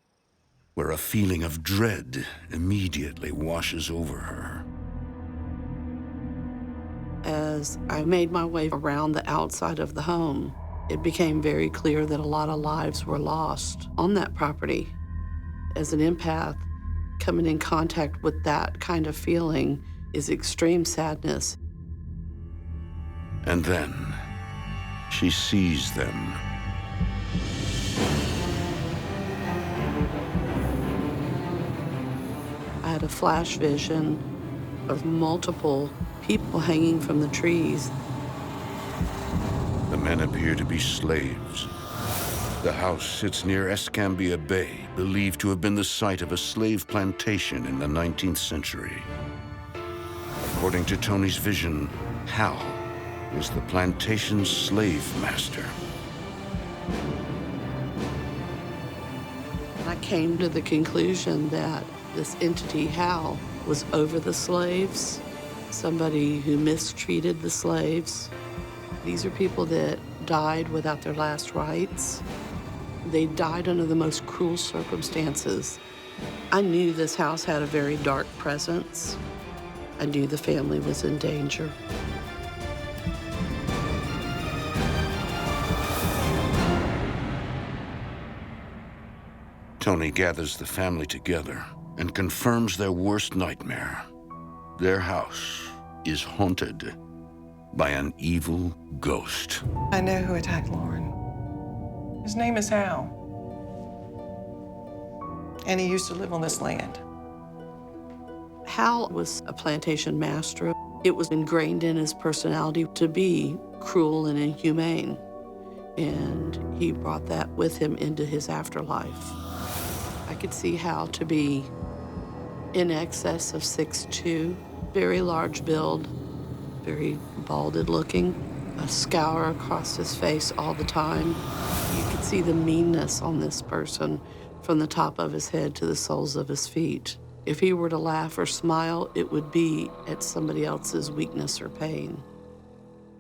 where a feeling of dread immediately washes over her. As I made my way around the outside of the home, it became very clear that a lot of lives were lost on that property. As an empath, coming in contact with that kind of feeling is extreme sadness. And then, she sees them. I had a flash vision of multiple people hanging from the trees. The men appear to be slaves. The house sits near Escambia Bay, believed to have been the site of a slave plantation in the 19th century. According to Tony's vision, Hal was the plantation's slave master. I came to the conclusion that this entity, Hal, was over the slaves, somebody who mistreated the slaves. These are people that died without their last rites. They died under the most cruel circumstances. I knew this house had a very dark presence. I knew the family was in danger. Tony gathers the family together and confirms their worst nightmare. Their house is haunted by an evil ghost. I know who attacked Lauren. His name is Hal. And he used to live on this land. Hal was a plantation master. It was ingrained in his personality to be cruel and inhumane. and he brought that with him into his afterlife. I could see how to be in excess of 6'2", very large build, very balded looking, a scour across his face all the time. You could see the meanness on this person from the top of his head to the soles of his feet. If he were to laugh or smile, it would be at somebody else's weakness or pain.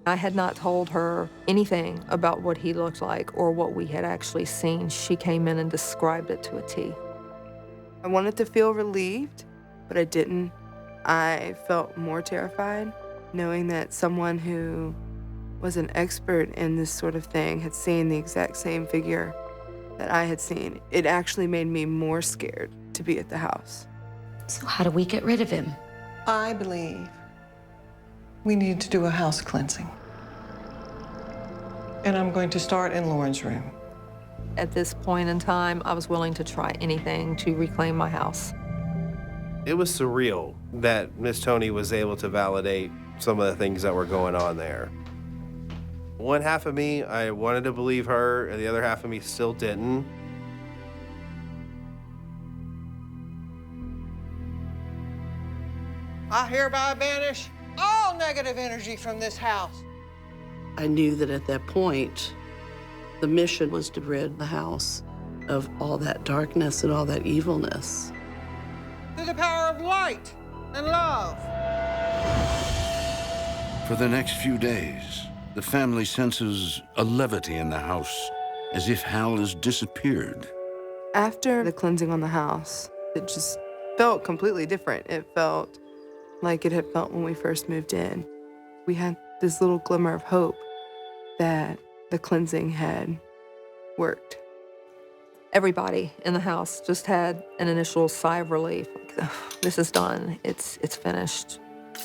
I had not told her anything about what he looked like or what we had actually seen. She came in and described it to a T. I wanted to feel relieved, but I didn't. I felt more terrified, knowing that someone who was an expert in this sort of thing had seen the exact same figure that I had seen. It actually made me more scared to be at the house. So how do we get rid of him? I believe we need to do a house cleansing. And I'm going to start in Lauren's room. At this point in time, I was willing to try anything to reclaim my house. It was surreal that Miss Tony was able to validate some of the things that were going on there. One half of me, I wanted to believe her, and the other half of me still didn't. I hereby banish all negative energy from this house. I knew that at that point, the mission was to rid the house of all that darkness and all that evilness. Through the power of light and love. For the next few days, the family senses a levity in the house, as if Hal has disappeared. After the cleansing on the house, it just felt completely different. It felt like it had felt when we first moved in. We had this little glimmer of hope that the cleansing had worked. Everybody in the house just had an initial sigh of relief. Like, this is done, it's finished.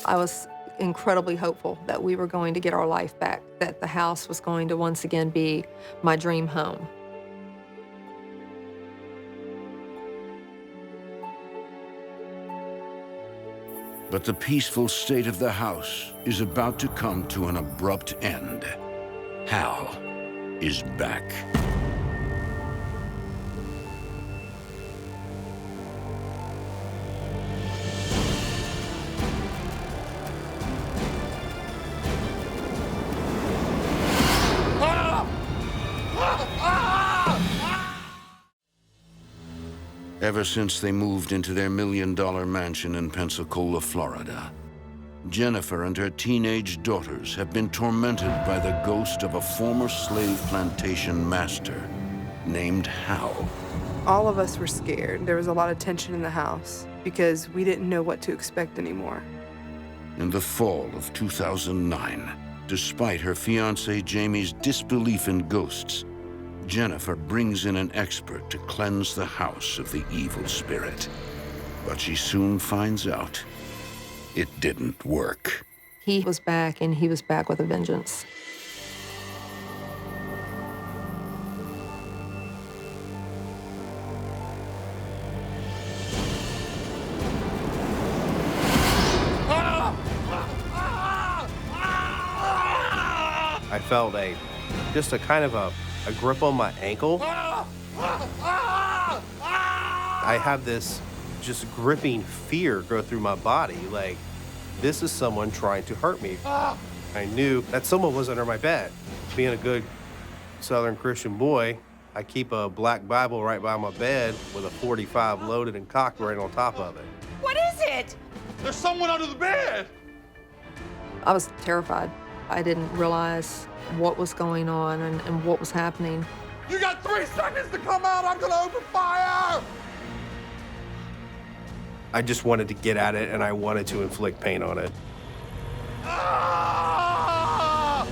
I was incredibly hopeful that we were going to get our life back, that the house was going to once again be my dream home. But the peaceful state of the house is about to come to an abrupt end. Hal is back. Ever since they moved into their $1 million mansion in Pensacola, Florida, Jennifer and her teenage daughters have been tormented by the ghost of a former slave plantation master named Hal. All of us were scared. There was a lot of tension in the house because we didn't know what to expect anymore. In the fall of 2009, despite her fiancé Jamie's disbelief in ghosts, Jennifer brings in an expert to cleanse the house of the evil spirit. But she soon finds out it didn't work. He was back, and he was back with a vengeance. I felt just a kind of a grip on my ankle. I have this just gripping fear go through my body, like this is someone trying to hurt me. I knew that someone was under my bed. Being a good Southern Christian boy, I keep a black Bible right by my bed with a .45 loaded and cocked right on top of it. What is it? There's someone under the bed! I was terrified. I didn't realize what was going on and what was happening. You got 3 seconds to come out, I'm gonna open fire! I just wanted to get at it, and I wanted to inflict pain on it. Ah!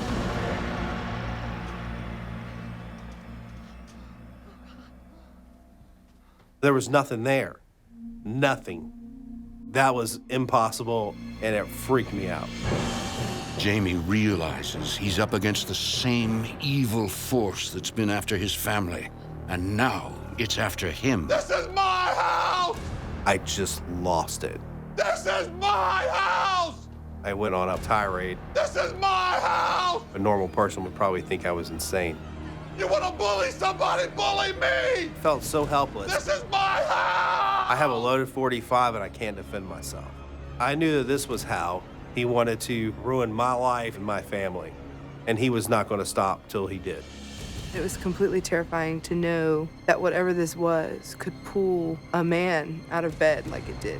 There was nothing there. Nothing. That was impossible, and it freaked me out. Jamie realizes he's up against the same evil force that's been after his family, and now it's after him. This is my house! I just lost it. This is my house! I went on a tirade. This is my house! A normal person would probably think I was insane. You want to bully somebody? Bully me! Felt so helpless. This is my house! I have a loaded 45 and I can't defend myself. I knew that this was Hal. He wanted to ruin my life and my family, and he was not going to stop till he did. It was completely terrifying to know that whatever this was could pull a man out of bed like it did.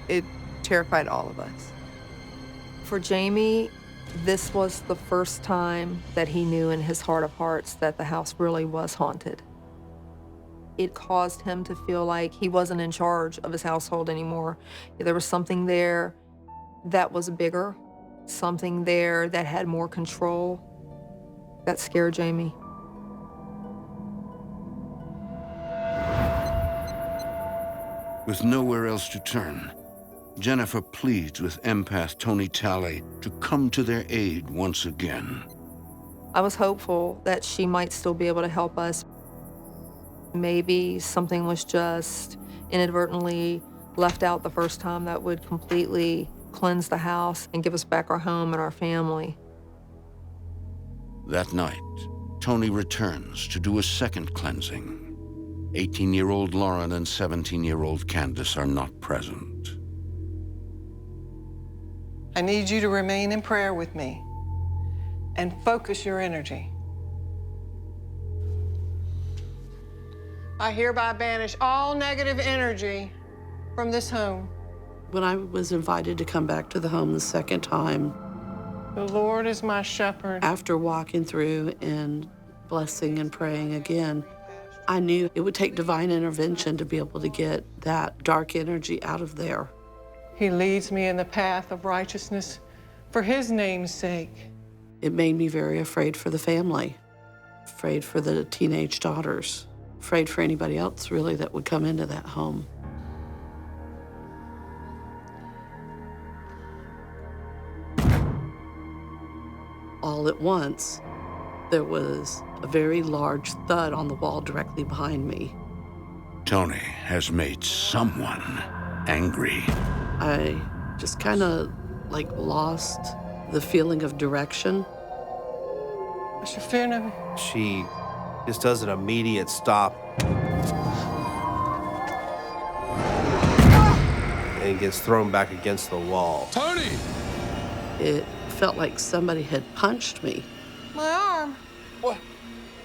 It terrified all of us. For Jamie, this was the first time that he knew in his heart of hearts that the house really was haunted. It caused him to feel like he wasn't in charge of his household anymore. There was something there that was bigger, something there that had more control. That scared Jamie. With nowhere else to turn, Jennifer pleads with empath Tony Talley to come to their aid once again. I was hopeful that she might still be able to help us. Maybe something was just inadvertently left out the first time that would completely cleanse the house and give us back our home and our family. That night, Tony returns to do a second cleansing. 18-year-old Lauren and 17-year-old Candace are not present. I need you to remain in prayer with me and focus your energy. I hereby banish all negative energy from this home. When I was invited to come back to the home the second time, The Lord is my shepherd. after walking through and blessing and praying again, I knew it would take divine intervention to be able to get that dark energy out of there. He leads me in the path of righteousness for his name's sake. It made me very afraid for the family, afraid for the teenage daughters, afraid for anybody else really that would come into that home. All at once, there was a very large thud on the wall directly behind me. Tony has made someone angry. I just kind of like lost the feeling of direction. I should fear no. She just does an immediate stop and gets thrown back against the wall. Tony! It felt like somebody had punched me. My arm. What?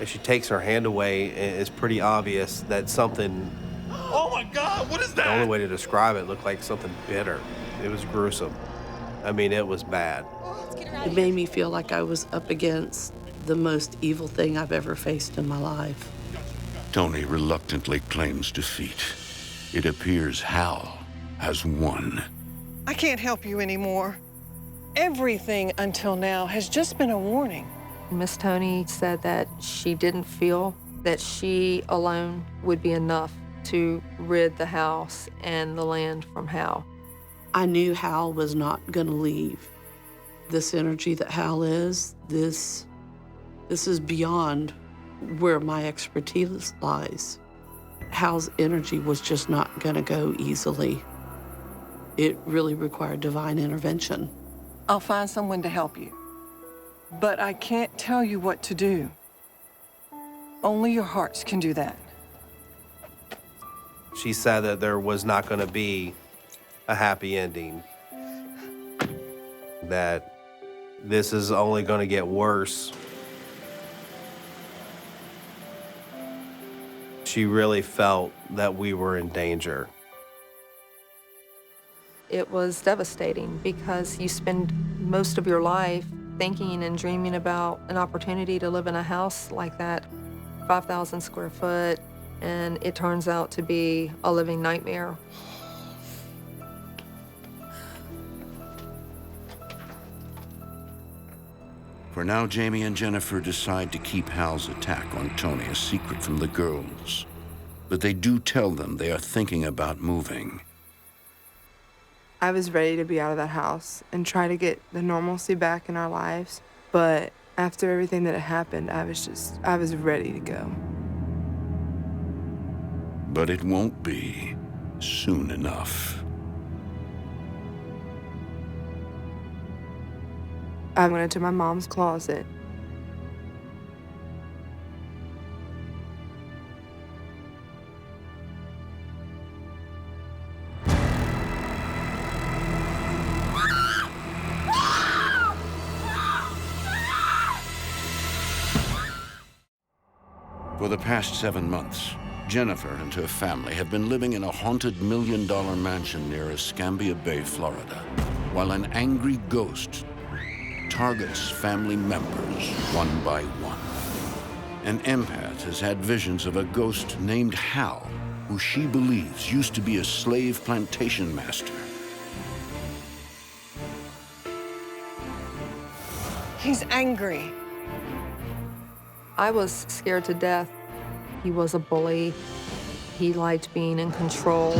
As she takes her hand away, it's pretty obvious that something, Oh my God, what is the that? only way to describe it, looked like something bitter. It was gruesome. I mean, it was bad. It made me feel like I was up against the most evil thing I've ever faced in my life. Tony reluctantly claims defeat. It appears Hal has won. I can't help you anymore. Everything until now has just been a warning. Miss Tony said that she didn't feel that she alone would be enough to rid the house and the land from Hal. I knew Hal was not going to leave. This energy that Hal is, this is beyond where my expertise lies. Hal's energy was just not going to go easily. It really required divine intervention. I'll find someone to help you. But I can't tell you what to do. Only your hearts can do that. She said that there was not going to be a happy ending, that this is only going to get worse. She really felt that we were in danger. It was devastating because you spend most of your life thinking and dreaming about an opportunity to live in a house like that, 5,000 square foot, and it turns out to be a living nightmare. For now, Jamie and Jennifer decide to keep Hal's attack on Tony a secret from the girls. But they do tell them they are thinking about moving. I was ready to be out of that house and try to get the normalcy back in our lives. But after everything that had happened, I was ready to go. But it won't be soon enough. I went into my mom's closet For the past 7 months, Jennifer and her family have been living in a haunted $1 million mansion near Escambia Bay, Florida, while an angry ghost targets family members one by one. An empath has had visions of a ghost named Hal, who she believes used to be a slave plantation master. He's angry. I was scared to death. He was a bully. He liked being in control.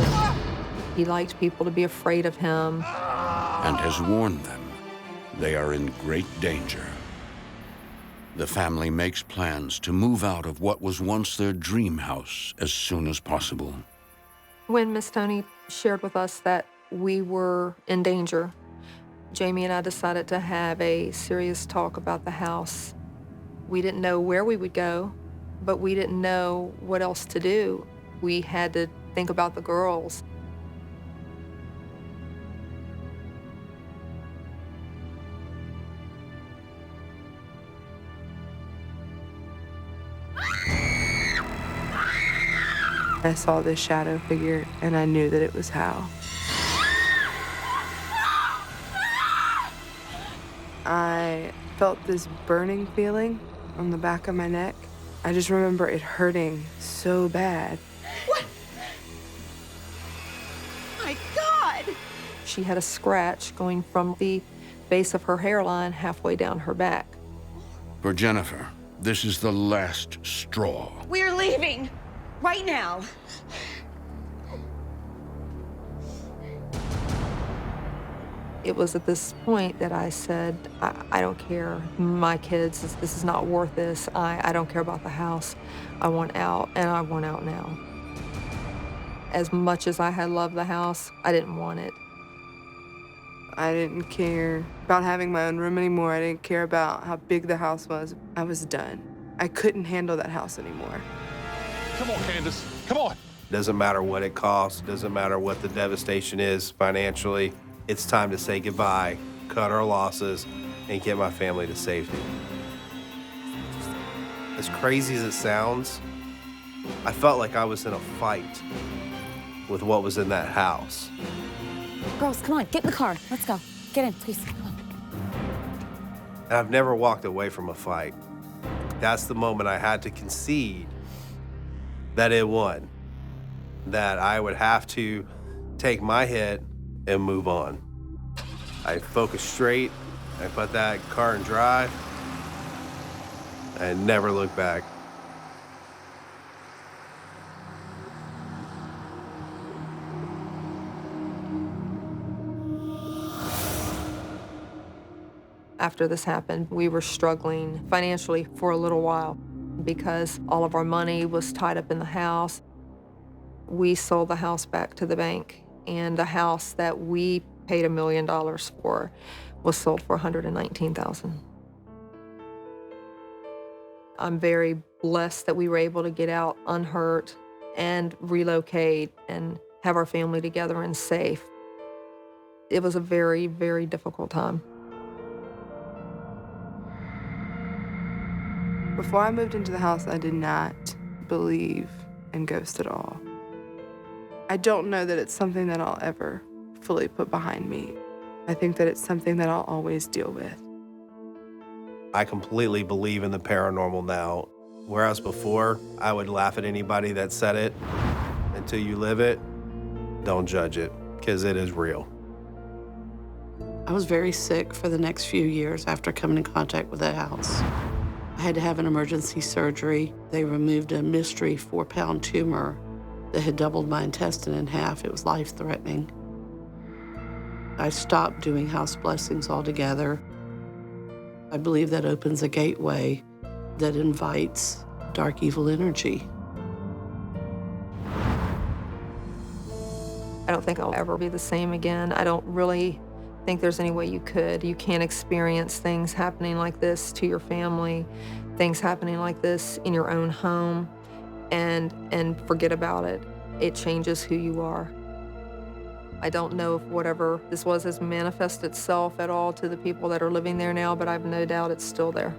He liked people to be afraid of him. And has warned them they are in great danger. The family makes plans to move out of what was once their dream house as soon as possible. When Miss Tony shared with us that we were in danger, Jamie and I decided to have a serious talk about the house. We didn't know where we would go, but we didn't know what else to do. We had to think about the girls. I saw this shadow figure, and I knew that it was Hal. I felt this burning feeling on the back of my neck. I just remember it hurting so bad. What? My God! She had a scratch going from the base of her hairline halfway down her back. For Jennifer, this is the last straw. We're leaving right now. It was at this point that I said, I don't care. My kids, this is not worth this. I don't care about the house. I want out, and I want out now. As much as I had loved the house, I didn't want it. I didn't care about having my own room anymore. I didn't care about how big the house was. I was done. I couldn't handle that house anymore. Come on, Candace, come on. Doesn't matter what it costs, doesn't matter what the devastation is financially. It's time to say goodbye, cut our losses, and get my family to safety. As crazy as it sounds, I felt like I was in a fight with what was in that house. Girls, come on, get in the car. Let's go. Get in, please. Come on. And I've never walked away from a fight. That's the moment I had to concede that it won, that I would have to take my hit and move on. I focused straight, I put that car in drive, and never looked back. After this happened, we were struggling financially for a little while because all of our money was tied up in the house. We sold the house back to the bank, and the house that we paid $1 million for was sold for $119,000. I'm very blessed that we were able to get out unhurt and relocate and have our family together and safe. It was a very, very difficult time. Before I moved into the house, I did not believe in ghosts at all. I don't know that it's something that I'll ever fully put behind me. I think that it's something that I'll always deal with. I completely believe in the paranormal now, whereas before, I would laugh at anybody that said it. Until you live it, don't judge it, because it is real. I was very sick for the next few years after coming in contact with that house. I had to have an emergency surgery. They removed a mystery 4-pound tumor that had doubled my intestine in half. It was life-threatening. I stopped doing house blessings altogether. I believe that opens a gateway that invites dark, evil energy. I don't think I'll ever be the same again. I don't really think there's any way you could. You can't experience things happening like this to your family, things happening like this in your own home, and forget about it. It changes who you are. I don't know if whatever this was has manifested itself at all to the people that are living there now, but I have no doubt it's still there.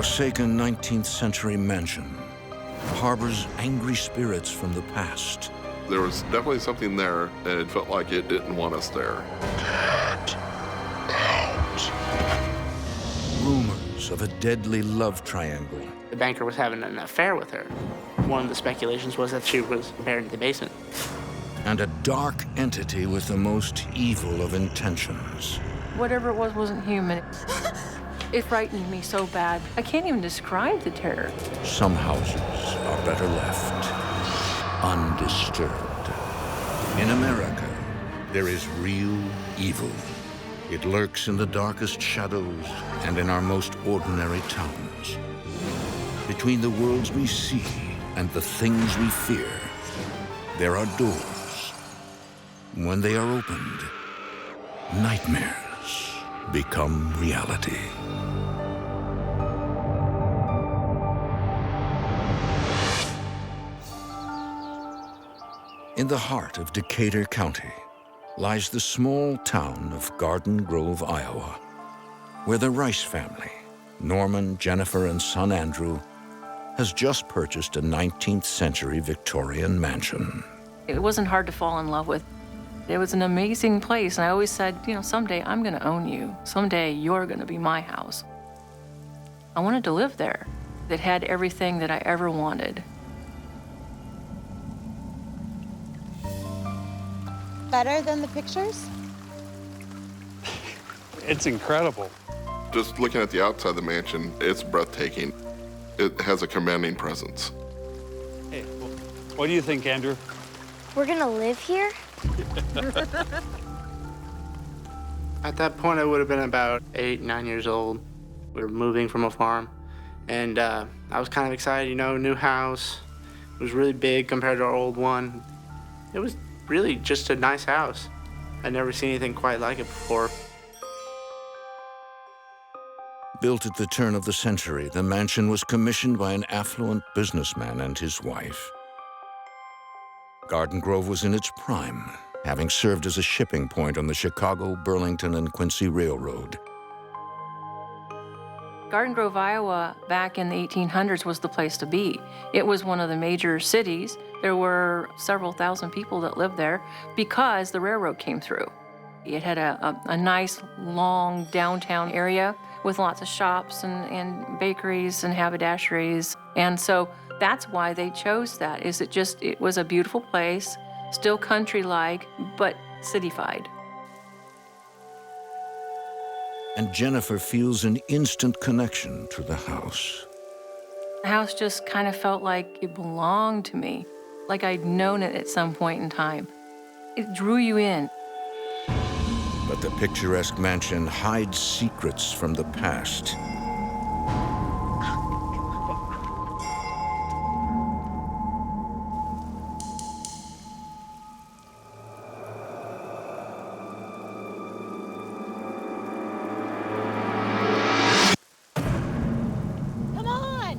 forsaken 19th century mansion harbors angry spirits from the past. There was definitely something there, and it felt like it didn't want us there. Get out. Rumors of a deadly love triangle. The banker was having an affair with her. One of the speculations was that she was buried in the basement. And a dark entity with the most evil of intentions. Whatever it was wasn't human. It frightened me so bad. I can't even describe the terror. Some houses are better left undisturbed. In America, there is real evil. It lurks in the darkest shadows and in our most ordinary towns. Between the worlds we see and the things we fear, there are doors. When they are opened, nightmares become reality. In the heart of Decatur County lies the small town of Garden Grove, Iowa, where the Rice family, Norman, Jennifer, and son Andrew, has just purchased a 19th century Victorian mansion. It wasn't hard to fall in love with. It was an amazing place, and I always said, you know, someday I'm gonna own you. Someday you're gonna be my house. I wanted to live there. It had everything that I ever wanted. Better than the pictures? It's incredible. Just looking at the outside of the mansion, it's breathtaking. It has a commanding presence. Hey, well, what do you think, Andrew? We're gonna live here? At that point, I would have been about 8, 9 years old. We were moving from a farm, and I was kind of excited, you know, new house. It was really big compared to our old one. It was really just a nice house. I'd never seen anything quite like it before. Built at the turn of the century, the mansion was commissioned by an affluent businessman and his wife. Garden Grove was in its prime, having served as a shipping point on the Chicago, Burlington, and Quincy Railroad. Garden Grove, Iowa, back in the 1800s was the place to be. It was one of the major cities. There were several thousand people that lived there because the railroad came through. It had a nice, long downtown area with lots of shops and bakeries and haberdasheries. And so that's why they chose that, is it was a beautiful place, still country-like, but city-fied. And Jennifer feels an instant connection to the house. The house just kind of felt like it belonged to me, like I'd known it at some point in time. It drew you in. But the picturesque mansion hides secrets from the past. Come on!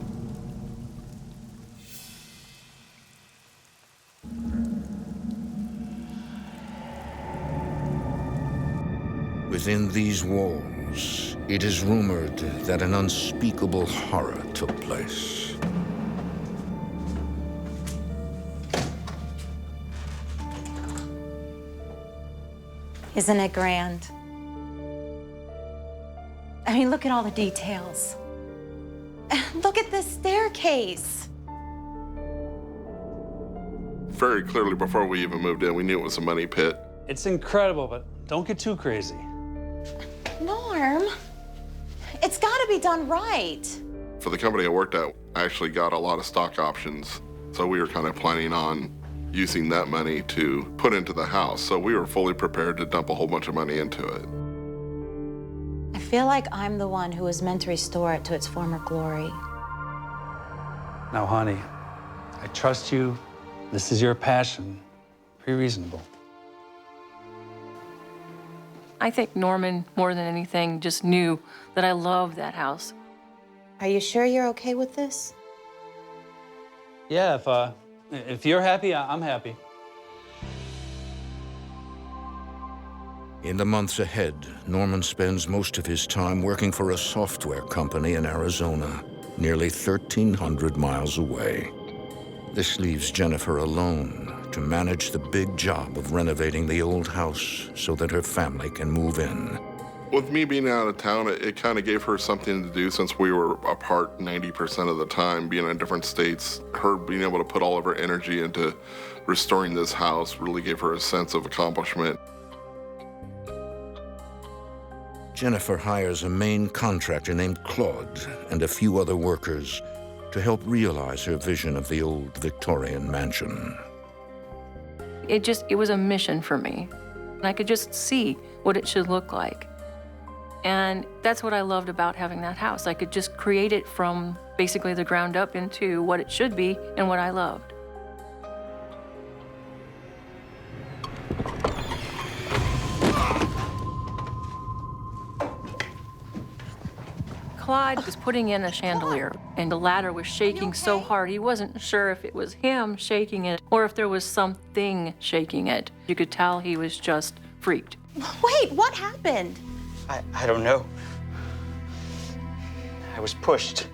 Within these walls, it is rumored that an unspeakable horror took place. Isn't it grand? I mean, look at all the details. Look at this staircase. Very clearly, before we even moved in, we knew it was a money pit. It's incredible, but don't get too crazy. Norm, it's gotta be done right. For the company I worked at, I actually got a lot of stock options. So we were kind of planning on using that money to put into the house. So we were fully prepared to dump a whole bunch of money into it. I feel like I'm the one who was meant to restore it to its former glory. Now, honey, I trust you. This is your passion. Be reasonable. I think Norman, more than anything, just knew that I loved that house. Are you sure you're okay with this? Yeah, if you're happy, I'm happy. In the months ahead, Norman spends most of his time working for a software company in Arizona. nearly 1,300 miles away. This leaves Jennifer alone to manage the big job of renovating the old house so that her family can move in. With me being out of town, it kind of gave her something to do since we were apart 90% of the time, being in different states. Her being able to put all of her energy into restoring this house really gave her a sense of accomplishment. Jennifer hires a main contractor named Claude and a few other workers to help realize her vision of the old Victorian mansion. It was a mission for me. I could just see what it should look like. And that's what I loved about having that house. I could just create it from basically the ground up into what it should be and what I loved. Claude was putting in a chandelier, and the ladder was shaking so hard, he wasn't sure if it was him shaking it or if there was something shaking it. You could tell he was just freaked. Wait, what happened? I don't know. I was pushed.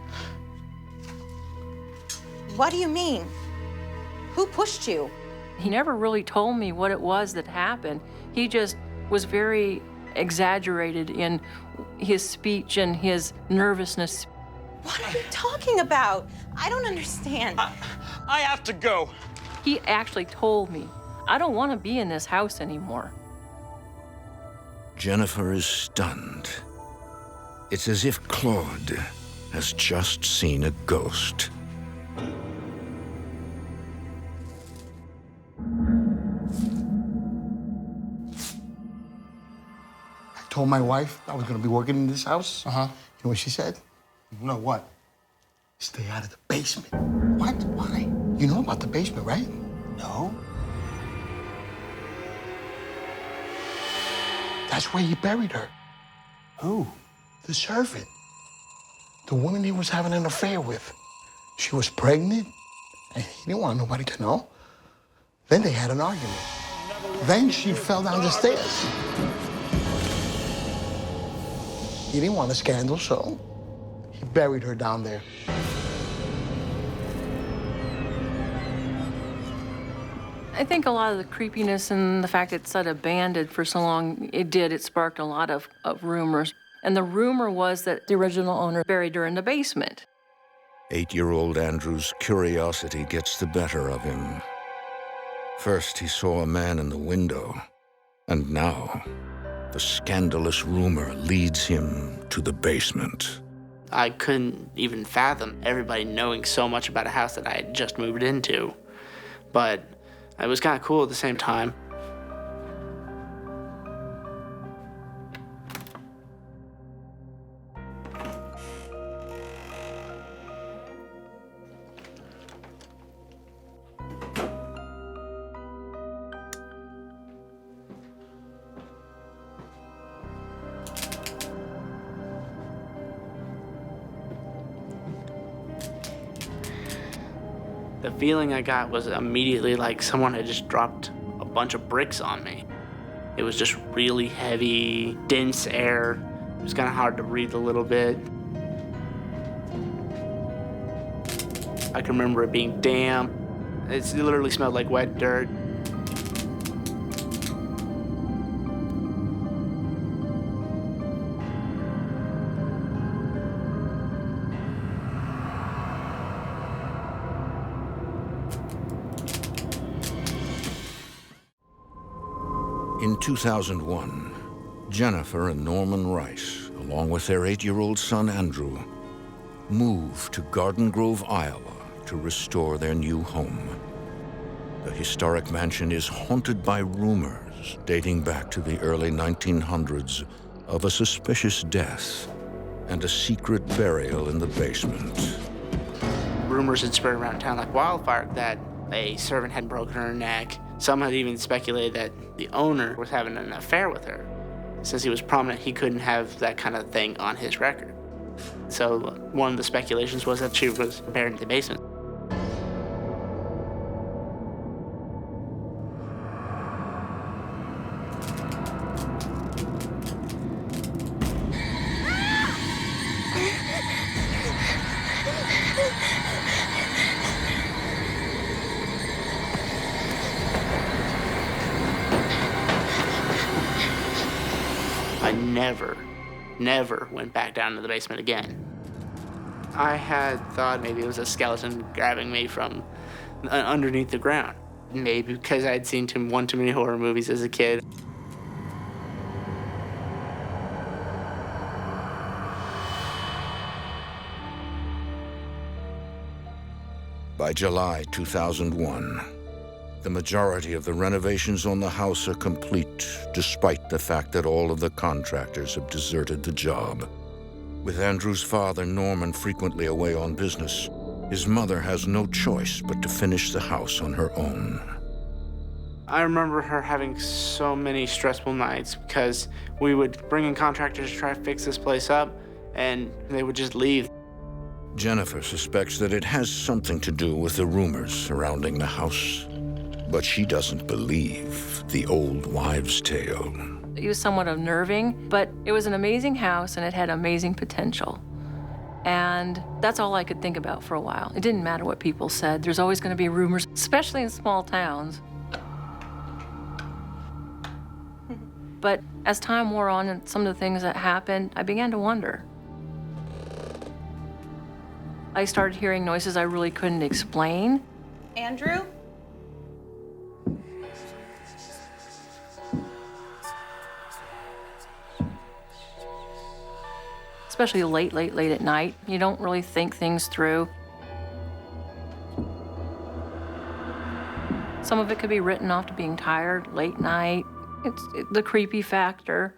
What do you mean? Who pushed you? He never really told me what it was that happened. He just was very exaggerated in his speech and his nervousness. What are you talking about? I don't understand. I have to go. He actually told me, I don't want to be in this house anymore. Jennifer is stunned. It's as if Claude has just seen a ghost. I told my wife I was gonna be working in this house. You know what she said? No, what? Stay out of the basement. What? Why? You know about the basement, right? No. That's where he buried her. Who? The servant. The woman he was having an affair with. She was pregnant, and he didn't want nobody to know. Then they had an argument. Then she fell down the stairs. He didn't want a scandal, so he buried her down there. I think a lot of the creepiness and the fact it sat abandoned for so long, it sparked a lot of rumors. And the rumor was that the original owner buried her in the basement. 8-year-old Andrew's curiosity gets the better of him. First, he saw a man in the window, and now the scandalous rumor leads him to the basement. I couldn't even fathom everybody knowing so much about a house that I had just moved into. But it was kind of cool at the same time. The feeling I got was immediately like someone had just dropped a bunch of bricks on me. It was just really heavy, dense air. It was kind of hard to breathe a little bit. I can remember it being damp. It literally smelled like wet dirt. In 2001, Jennifer and Norman Rice, along with their 8-year-old son Andrew, moved to Garden Grove, Iowa to restore their new home. The historic mansion is haunted by rumors dating back to the early 1900s of a suspicious death and a secret burial in the basement. Rumors had spread around town like wildfire that a servant had broken her neck. Some had even speculated that the owner was having an affair with her. Since he was prominent, he couldn't have that kind of thing on his record. So one of the speculations was that she was buried in the basement. never went back down to the basement again. I had thought maybe it was a skeleton grabbing me from underneath the ground. Maybe because I'd seen one too many horror movies as a kid. By July 2001, the majority of the renovations on the house are complete, despite the fact that all of the contractors have deserted the job. With Andrew's father, Norman, frequently away on business, his mother has no choice but to finish the house on her own. I remember her having so many stressful nights because we would bring in contractors to try to fix this place up, and they would just leave. Jennifer suspects that it has something to do with the rumors surrounding the house, but she doesn't believe the old wives' tale. It was somewhat unnerving, but it was an amazing house and it had amazing potential. And that's all I could think about for a while. It didn't matter what people said. There's always going to be rumors, especially in small towns. But as time wore on and some of the things that happened, I began to wonder. I started hearing noises I really couldn't explain. Andrew? Especially late at night. You don't really think things through. Some of it could be written off to being tired, late night. It's the creepy factor.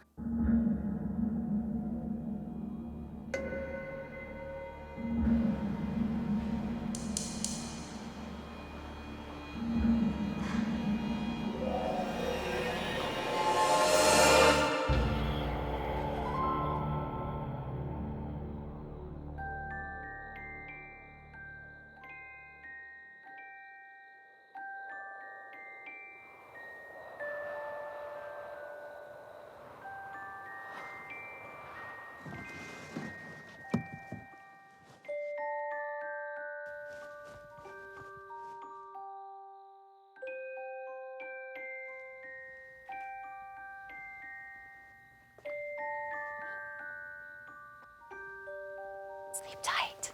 Sleep tight.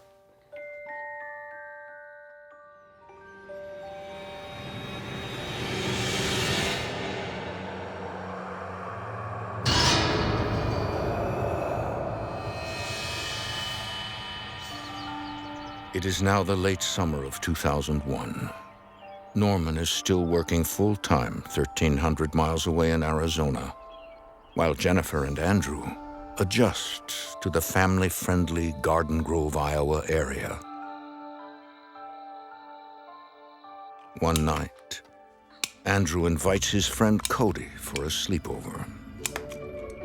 It is now the late summer of 2001. Norman is still working full-time 1,300 miles away in Arizona, while Jennifer and Andrew adjust to the family-friendly Garden Grove, Iowa area. One night, Andrew invites his friend Cody for a sleepover.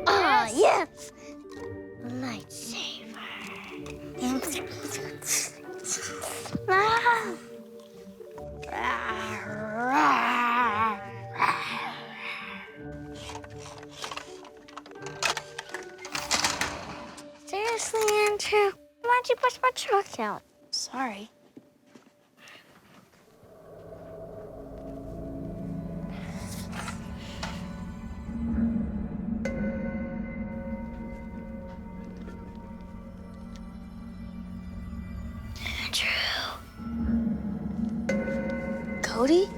Ah, yes! Lightsaber. Seriously, Andrew? Why'd you push my truck out? Sorry. Cody?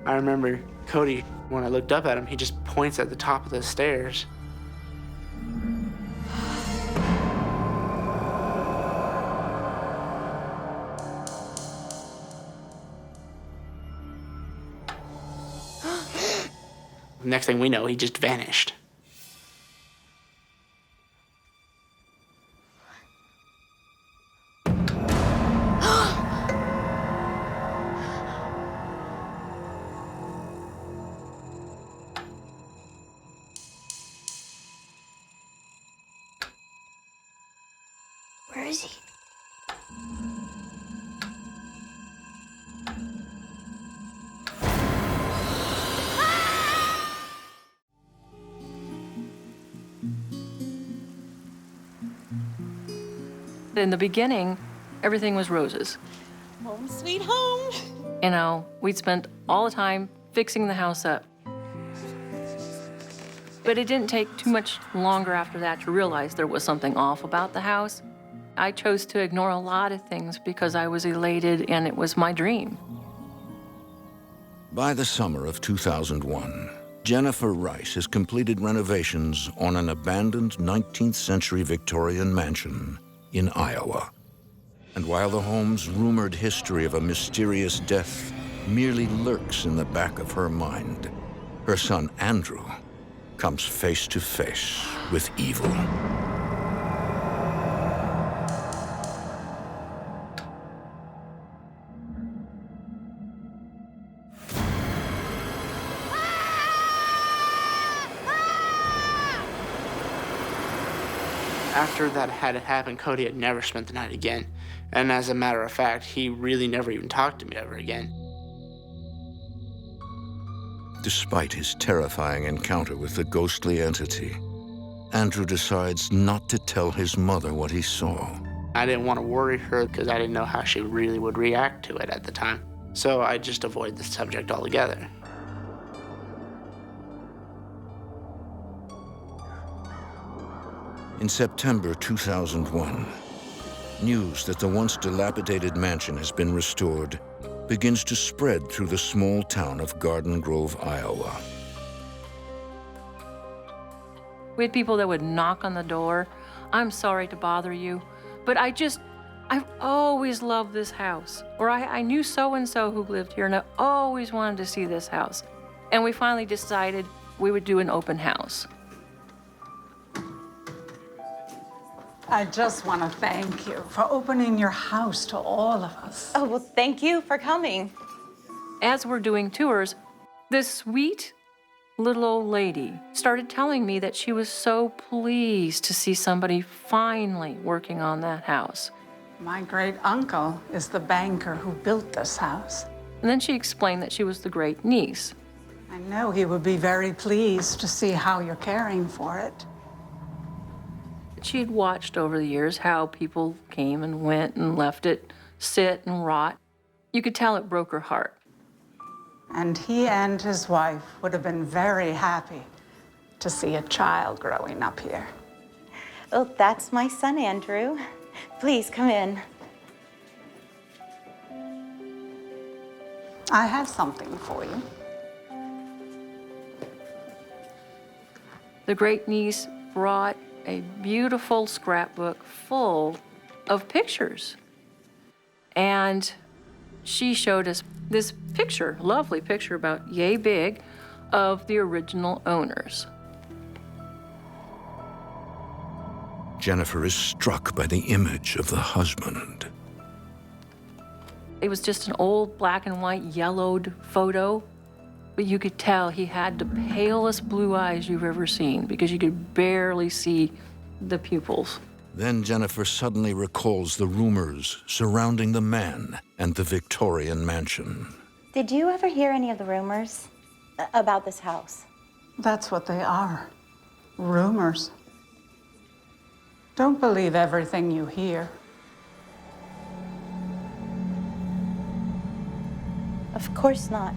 I remember Cody, when I looked up at him, he just points at the top of the stairs. Next thing we know, he just vanished. Where is he? In the beginning, everything was roses. Home sweet home. You know, we'd spent all the time fixing the house up. But it didn't take too much longer after that to realize there was something off about the house. I chose to ignore a lot of things because I was elated and it was my dream. By the summer of 2001, Jennifer Rice has completed renovations on an abandoned 19th century Victorian mansion in Iowa. And while the home's rumored history of a mysterious death merely lurks in the back of her mind, her son Andrew comes face to face with evil. After that had happened, Cody had never spent the night again. And as a matter of fact, he really never even talked to me ever again. Despite his terrifying encounter with the ghostly entity, Andrew decides not to tell his mother what he saw. I didn't want to worry her because I didn't know how she really would react to it at the time. So I just avoided the subject altogether. In September 2001, news that the once dilapidated mansion has been restored begins to spread through the small town of Garden Grove, Iowa. We had people that would knock on the door. I'm sorry to bother you, but I've always loved this house. Or I knew so-and-so who lived here, and I always wanted to see this house. And we finally decided we would do an open house. I just want to thank you for opening your house to all of us. Oh, well, thank you for coming. As we're doing tours, this sweet little old lady started telling me that she was so pleased to see somebody finally working on that house. My great uncle is the banker who built this house. And then she explained that she was the great niece. I know he would be very pleased to see how you're caring for it. She had watched over the years how people came and went and left it sit and rot. You could tell it broke her heart. And he and his wife would have been very happy to see a child growing up here. Oh, that's my son, Andrew. Please come in. I have something for you. The great niece brought a beautiful scrapbook full of pictures. And she showed us this picture, lovely picture about yay big, of the original owners. Jennifer is struck by the image of the husband. It was just an old black and white yellowed photo, but you could tell he had the palest blue eyes you've ever seen because you could barely see the pupils. Then Jennifer suddenly recalls the rumors surrounding the man and the Victorian mansion. Did you ever hear any of the rumors about this house? That's what they are. Rumors. Don't believe everything you hear. Of course not.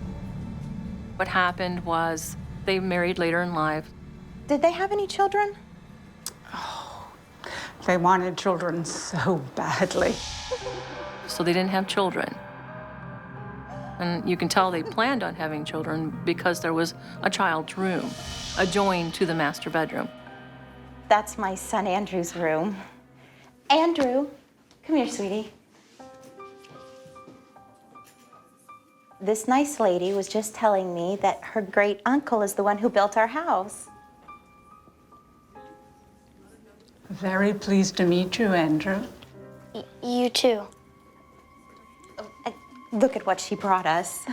What happened was they married later in life. Did they have any children? They wanted children so badly. So they didn't have children. And you can tell they planned on having children because there was a child's room adjoined to the master bedroom. That's my son Andrew's room. Andrew, come here, sweetie. This nice lady was just telling me that her great uncle is the one who built our house. Very pleased to meet you, Andrew. You too. Look at what she brought us.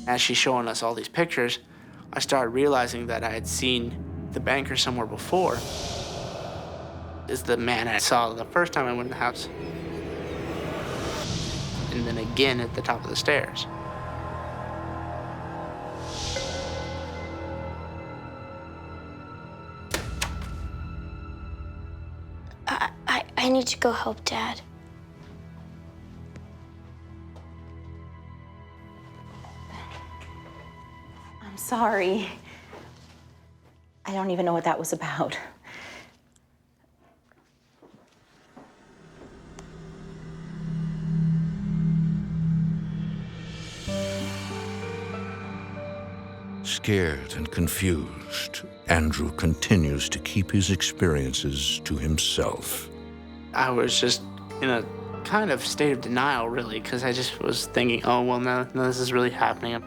As she's showing us all these pictures, I started realizing that I had seen the banker somewhere before. Is the man I saw the first time I went in the house. And then again at the top of the stairs. I need to go help Dad. I'm sorry. I don't even know what that was about. Scared and confused, Andrew continues to keep his experiences to himself. I was just in a kind of state of denial, really, because I just was thinking, oh, well, no, this is really happening.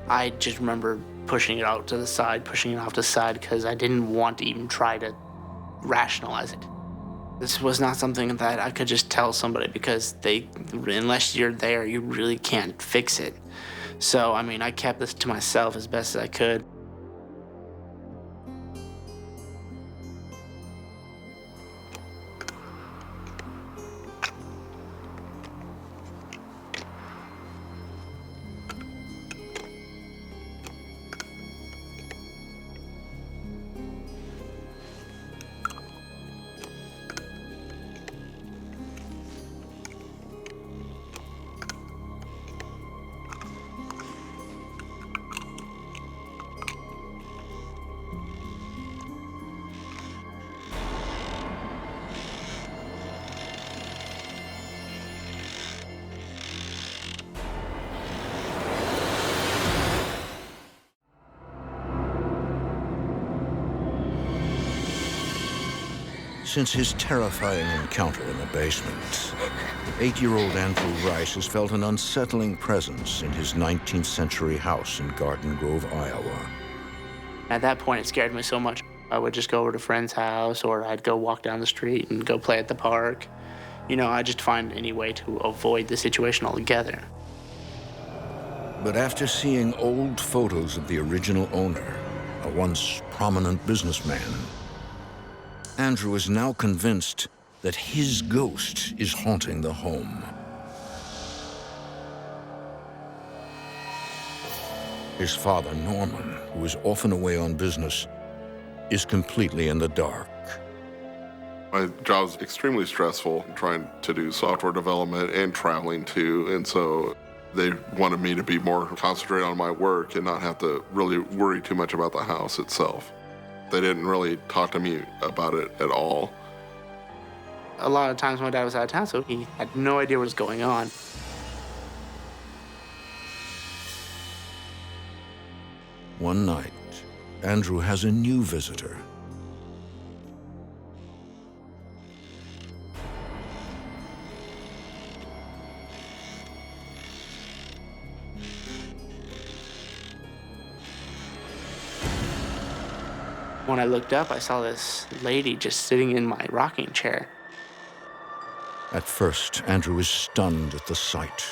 I just remember pushing it out to the side, pushing it off to the side, because I didn't want to even try to rationalize it. This was not something that I could just tell somebody, because unless you're there, you really can't fix it. So, I mean, I kept this to myself as best as I could. Since his terrifying encounter in the basement, 8-year-old Andrew Rice has felt an unsettling presence in his 19th century house in Garden Grove, Iowa. At that point, it scared me so much. I would just go over to a friend's house, or I'd go walk down the street and go play at the park. You know, I'd just find any way to avoid the situation altogether. But after seeing old photos of the original owner, a once prominent businessman, Andrew is now convinced that his ghost is haunting the home. His father, Norman, who is often away on business, is completely in the dark. My job is extremely stressful, trying to do software development and traveling too, and so they wanted me to be more concentrated on my work and not have to really worry too much about the house itself. They didn't really talk to me about it at all. A lot of times my dad was out of town, so he had no idea what was going on. One night, Andrew has a new visitor. When I looked up, I saw this lady just sitting in my rocking chair. At first, Andrew is stunned at the sight,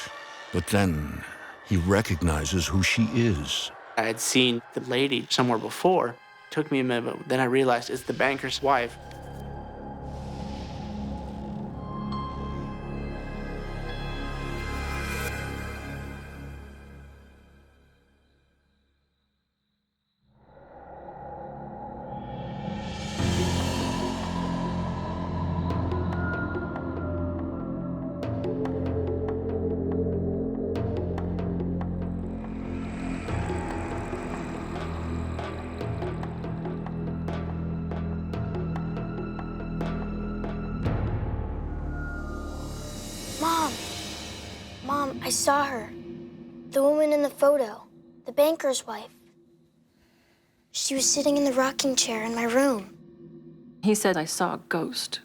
but then he recognizes who she is. I had seen the lady somewhere before. It took me a minute, but then I realized it's the banker's wife. Mom, I saw her. The woman in the photo, the banker's wife. She was sitting in the rocking chair in my room. He said, I saw a ghost.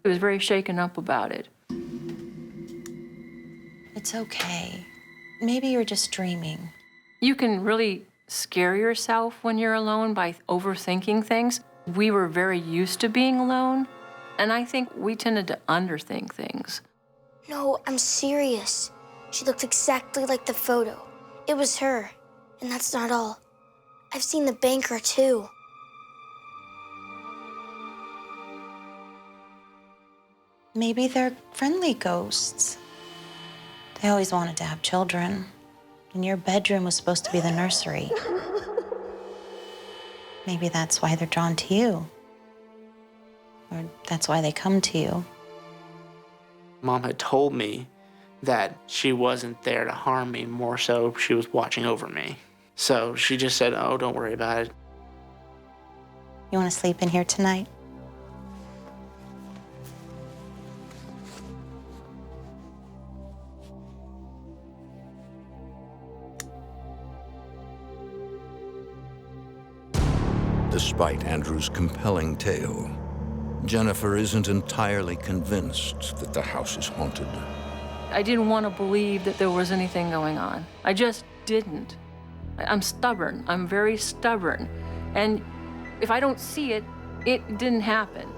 He was very shaken up about it. It's okay. Maybe you're just dreaming. You can really scare yourself when you're alone by overthinking things. We were very used to being alone, and I think we tended to underthink things. No, I'm serious. She looked exactly like the photo. It was her, and that's not all. I've seen the banker, too. Maybe they're friendly ghosts. They always wanted to have children, and your bedroom was supposed to be the nursery. Maybe that's why they're drawn to you. Or that's why they come to you. Mom had told me that she wasn't there to harm me, more so she was watching over me. So she just said, oh, don't worry about it. You want to sleep in here tonight? Despite Andrew's compelling tale, Jennifer isn't entirely convinced that the house is haunted. I didn't want to believe that there was anything going on. I just didn't. I'm stubborn. I'm very stubborn. And if I don't see it, it didn't happen.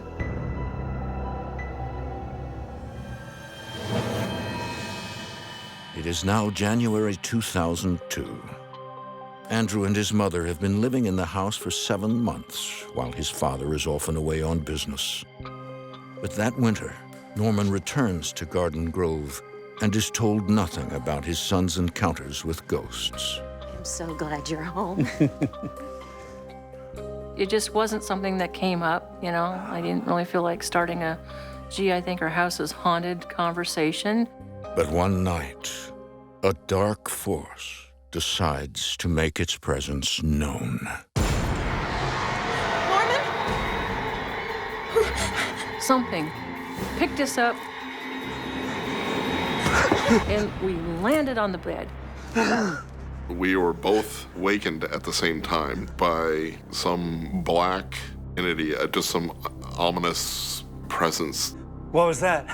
It is now January 2002. Andrew and his mother have been living in the house for 7 months while his father is often away on business. But that winter, Norman returns to Garden Grove and is told nothing about his son's encounters with ghosts. I'm so glad you're home. It just wasn't something that came up, you know? I didn't really feel like starting a, gee, I think our house is haunted conversation. But one night, a dark force decides to make its presence known. Something picked us up and we landed on the bed. We were both wakened at the same time by some black entity, just some ominous presence. What was that?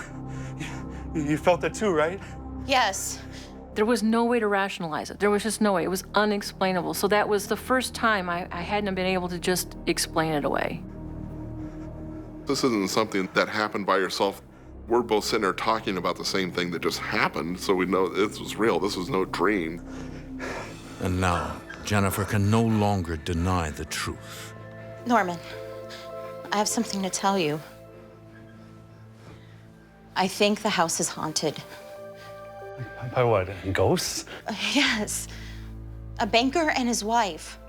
You felt it too, right? Yes. There was no way to rationalize it. There was just no way. It was unexplainable. So that was the first time I hadn't been able to just explain it away. This isn't something that happened by yourself. We're both sitting there talking about the same thing that just happened, so we know this was real. This was no dream. And now, Jennifer can no longer deny the truth. Norman, I have something to tell you. I think the house is haunted. By what, ghosts? Yes. A banker and his wife.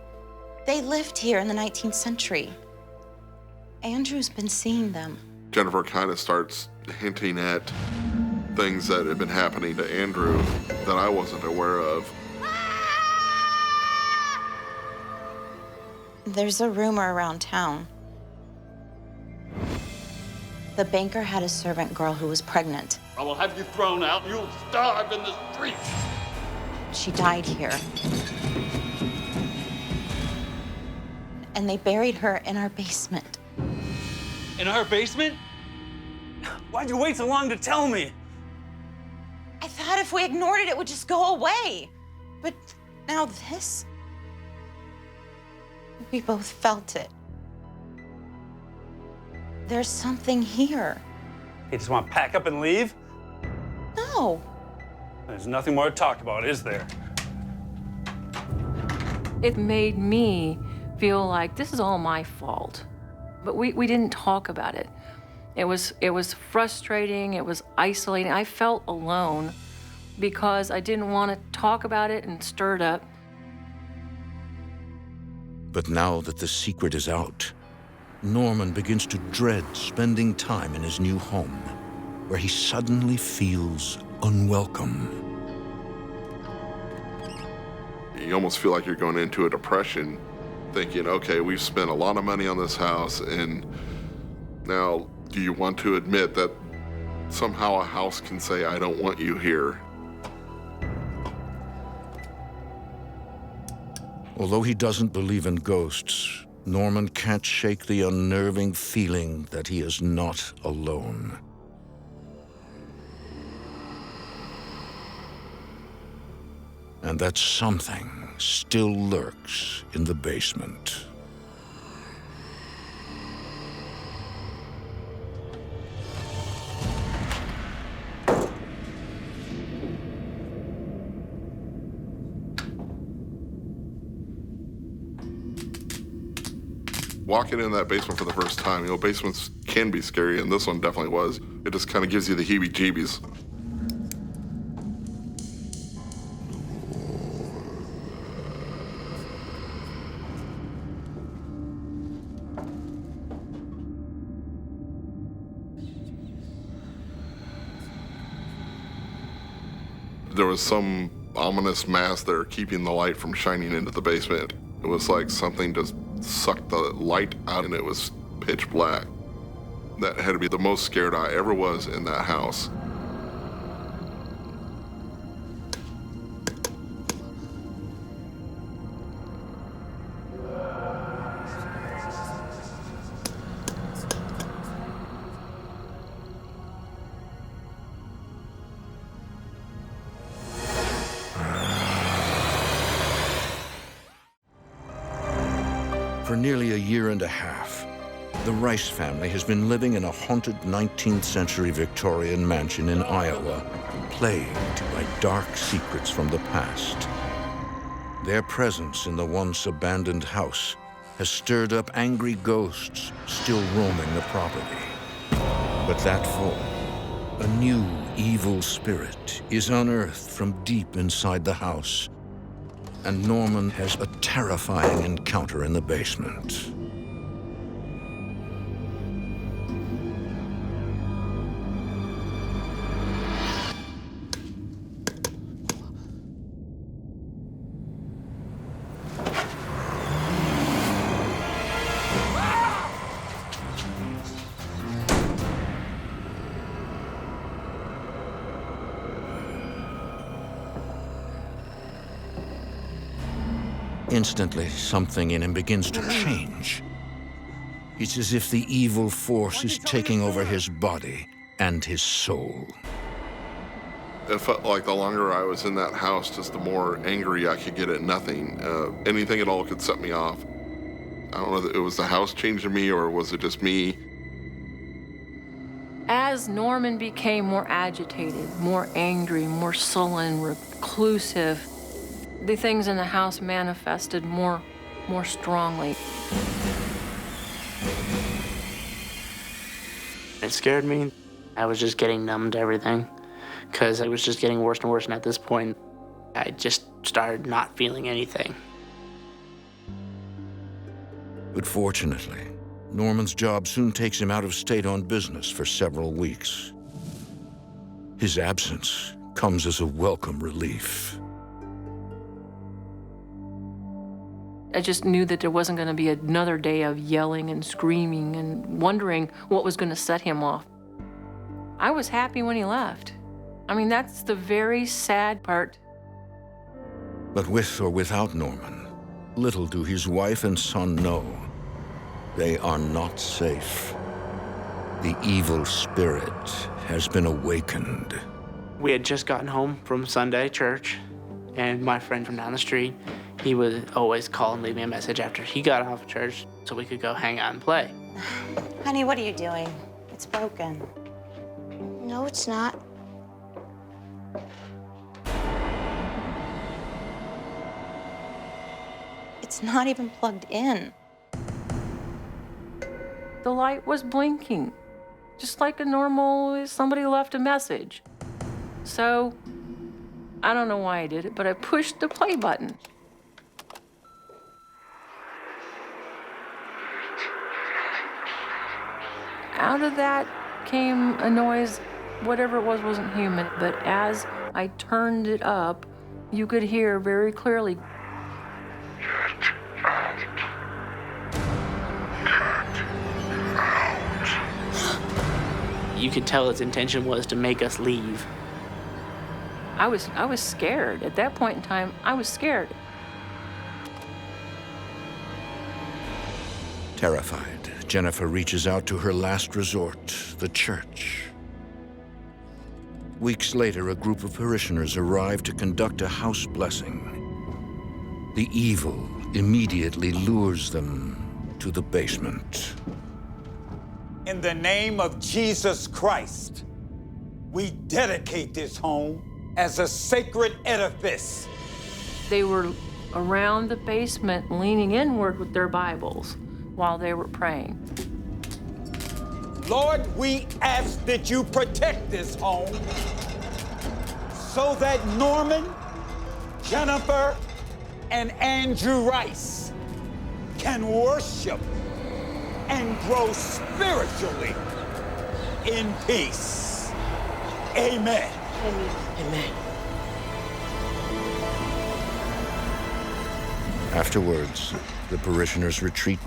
They lived here in the 19th century. Andrew's been seeing them. Jennifer kind of starts hinting at things that had been happening to Andrew that I wasn't aware of. There's a rumor around town. The banker had a servant girl who was pregnant. I will have you thrown out and you'll starve in the streets. She died here. And they buried her in our basement. In our basement? Why'd you wait so long to tell me? I thought if we ignored it, it would just go away. But now this, we both felt it. There's something here. You just want to pack up and leave? No. There's nothing more to talk about, is there? It made me feel like this is all my fault. But we didn't talk about it. It was frustrating, it was isolating. I felt alone because I didn't want to talk about it and stir it up. But now that the secret is out, Norman begins to dread spending time in his new home, where he suddenly feels unwelcome. You almost feel like you're going into a depression, thinking, okay, we've spent a lot of money on this house, and now do you want to admit that somehow a house can say, I don't want you here? Although he doesn't believe in ghosts, Norman can't shake the unnerving feeling that he is not alone. And that something still lurks in the basement. Walking in that basement for the first time, basements can be scary, and this one definitely was. It just kind of gives you the heebie-jeebies. There was some ominous mass there keeping the light from shining into the basement. It was like something just sucked the light out and it was pitch black. That had to be the most scared I ever was in that house. For nearly a year and a half, the Rice family has been living in a haunted 19th century Victorian mansion in Iowa, plagued by dark secrets from the past. Their presence in the once abandoned house has stirred up angry ghosts still roaming the property. But that fall, a new evil spirit is unearthed from deep inside the house, and Norman has a terrifying encounter in the basement. Instantly, something in him begins to change. It's as if the evil force is taking over his body and his soul. It felt like the longer I was in that house, just the more angry I could get at nothing. Anything at all could set me off. I don't know if it was the house changing me or was it just me. As Norman became more agitated, more angry, more sullen, reclusive, the things in the house manifested more strongly. It scared me. I was just getting numb to everything because it was just getting worse and worse. And at this point, I just started not feeling anything. But fortunately, Norman's job soon takes him out of state on business for several weeks. His absence comes as a welcome relief. I just knew that there wasn't going to be another day of yelling and screaming and wondering what was going to set him off. I was happy when he left. I mean, that's the very sad part. But with or without Norman, little do his wife and son know. They are not safe. The evil spirit has been awakened. We had just gotten home from Sunday church, and my friend from down the street, he would always call and leave me a message after he got off church so we could go hang out and play. Honey, what are you doing? It's broken. No, it's not. It's not even plugged in. The light was blinking, just like a normal, somebody left a message. So, I don't know why I did it, but I pushed the play button. Out of that came a noise, whatever it was wasn't human, but as I turned it up, you could hear very clearly. You could tell its intention was to make us leave. I was scared. At that point in time, I was scared. Terrified, Jennifer reaches out to her last resort, the church. Weeks later, a group of parishioners arrive to conduct a house blessing. The evil immediately lures them to the basement. In the name of Jesus Christ, we dedicate this home as a sacred edifice. They were around the basement leaning inward with their Bibles while they were praying. Lord, we ask that you protect this home so that Norman, Jennifer, and Andrew Rice can worship and grow spiritually in peace. Amen. Amen. Afterwards, the parishioners retreat.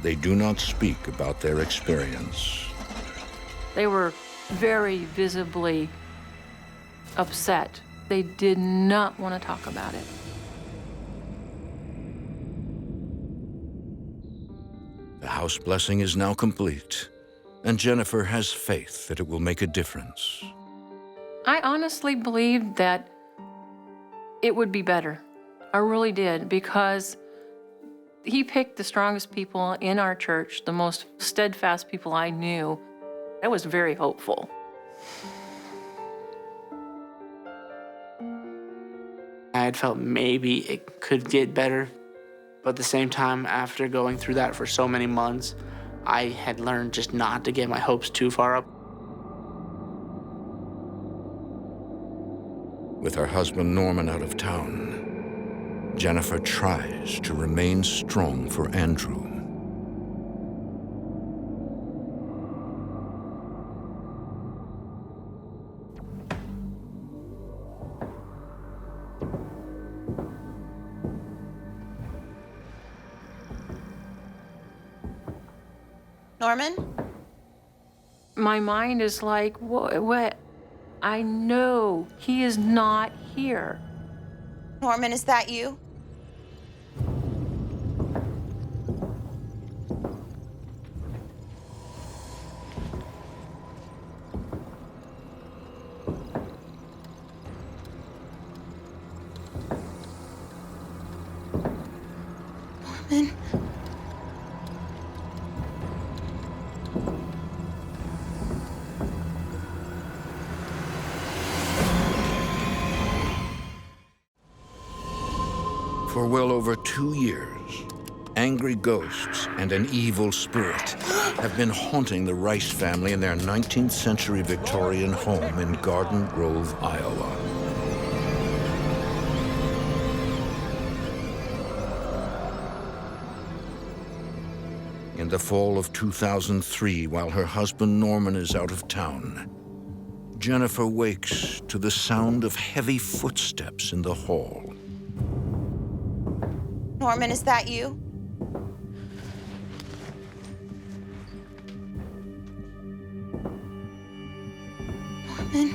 They do not speak about their experience. They were very visibly upset. They did not want to talk about it. The house blessing is now complete, and Jennifer has faith that it will make a difference. I honestly believed that it would be better. I really did, because he picked the strongest people in our church, the most steadfast people I knew. I was very hopeful. I had felt maybe it could get better, but at the same time, after going through that for so many months, I had learned just not to get my hopes too far up. With her husband Norman out of town, Jennifer tries to remain strong for Andrew. Norman? My mind is like, what? I know he is not here. Norman, is that you? Norman? For well over 2 years, angry ghosts and an evil spirit have been haunting the Rice family in their 19th century Victorian home in Garden Grove, Iowa. In the fall of 2003, while her husband Norman is out of town, Jennifer wakes to the sound of heavy footsteps in the hall. Norman, is that you? Norman?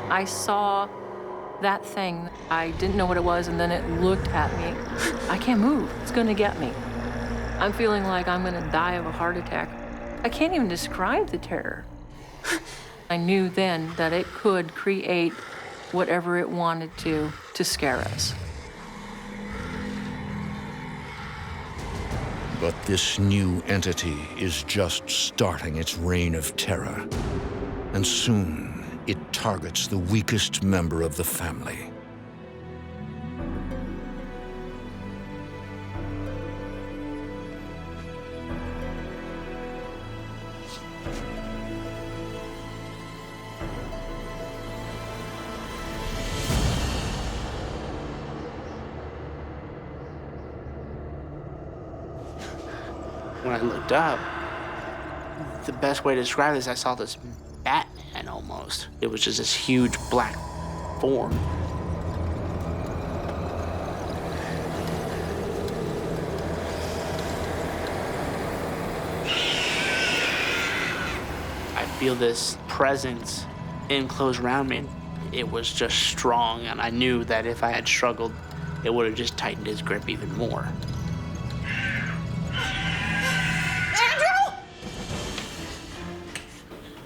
I saw that thing. I didn't know what it was, and then it looked at me. I can't move. It's gonna get me. I'm feeling like I'm gonna die of a heart attack. I can't even describe the terror. I knew then that it could create whatever it wanted to scare us. But this new entity is just starting its reign of terror. And soon, it targets the weakest member of the family. When I looked up, the best way to describe this, I saw this Batman almost. It was just this huge black form. I feel this presence enclosed around me. It was just strong, and I knew that if I had struggled, it would have just tightened his grip even more.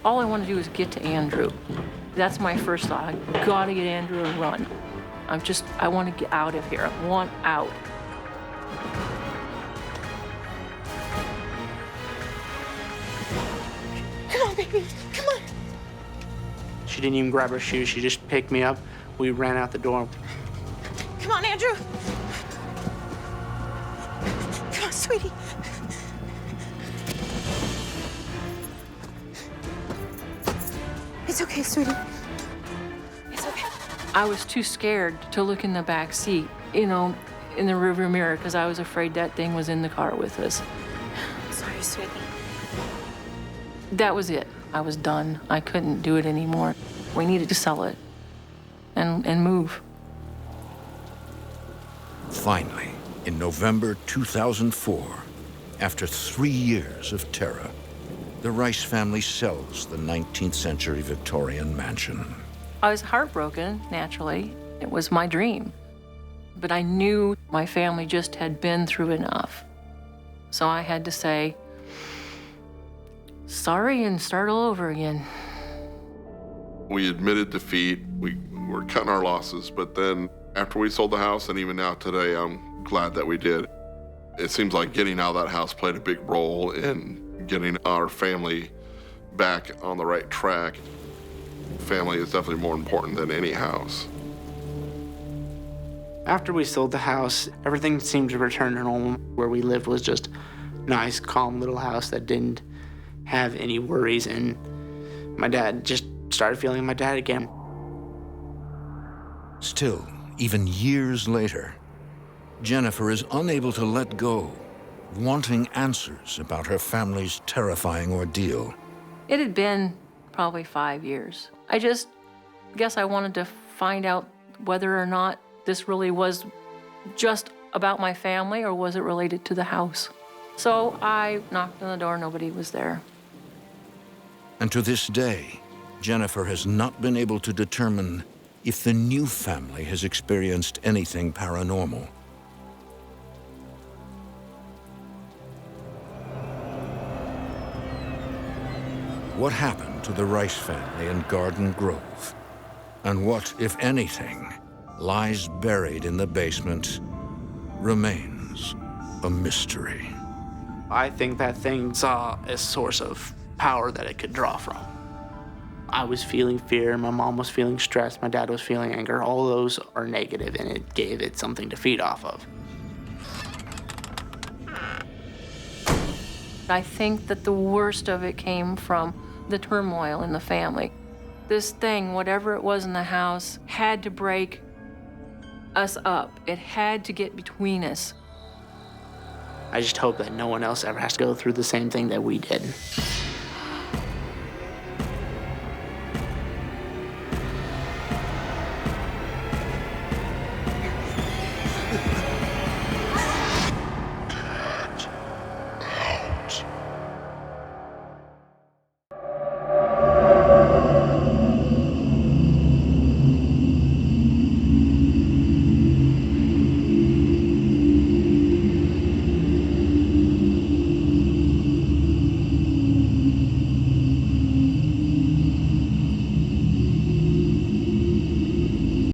All I want to do is get to Andrew. That's my first thought. I gotta get Andrew and run. I want to get out of here. I want out. Come on, baby. Come on. She didn't even grab her shoes. She just picked me up. We ran out the door. Come on, Andrew. Come on, sweetie. It's okay, sweetie. It's okay. I was too scared to look in the back seat, in the rearview mirror, because I was afraid that thing was in the car with us. Sorry, sweetie. That was it. I was done. I couldn't do it anymore. We needed to sell it and move. Finally, in November 2004, after 3 years of terror, the Rice family sells the 19th century Victorian mansion. I was heartbroken, naturally. It was my dream. But I knew my family just had been through enough. So I had to say, sorry and start all over again. We admitted defeat. We were cutting our losses, but then after we sold the house, and even now today, I'm glad that we did. It seems like getting out of that house played a big role in getting our family back on the right track. Family is definitely more important than any house. After we sold the house, everything seemed to return to normal. Where we lived was just a nice, calm little house that didn't have any worries, and my dad just started feeling my dad again. Still, even years later, Jennifer is unable to let go, wanting answers about her family's terrifying ordeal. It had been probably 5 years. I just guess I wanted to find out whether or not this really was just about my family or was it related to the house. So I knocked on the door, nobody was there. And to this day, Jennifer has not been able to determine if the new family has experienced anything paranormal. What happened to the Rice family in Garden Grove? And what, if anything, lies buried in the basement remains a mystery. I think that thing saw a source of power that it could draw from. I was feeling fear, my mom was feeling stress, my dad was feeling anger. All those are negative, and it gave it something to feed off of. I think that the worst of it came from the turmoil in the family. This thing, whatever it was in the house, had to break us up. It had to get between us. I just hope that no one else ever has to go through the same thing that we did.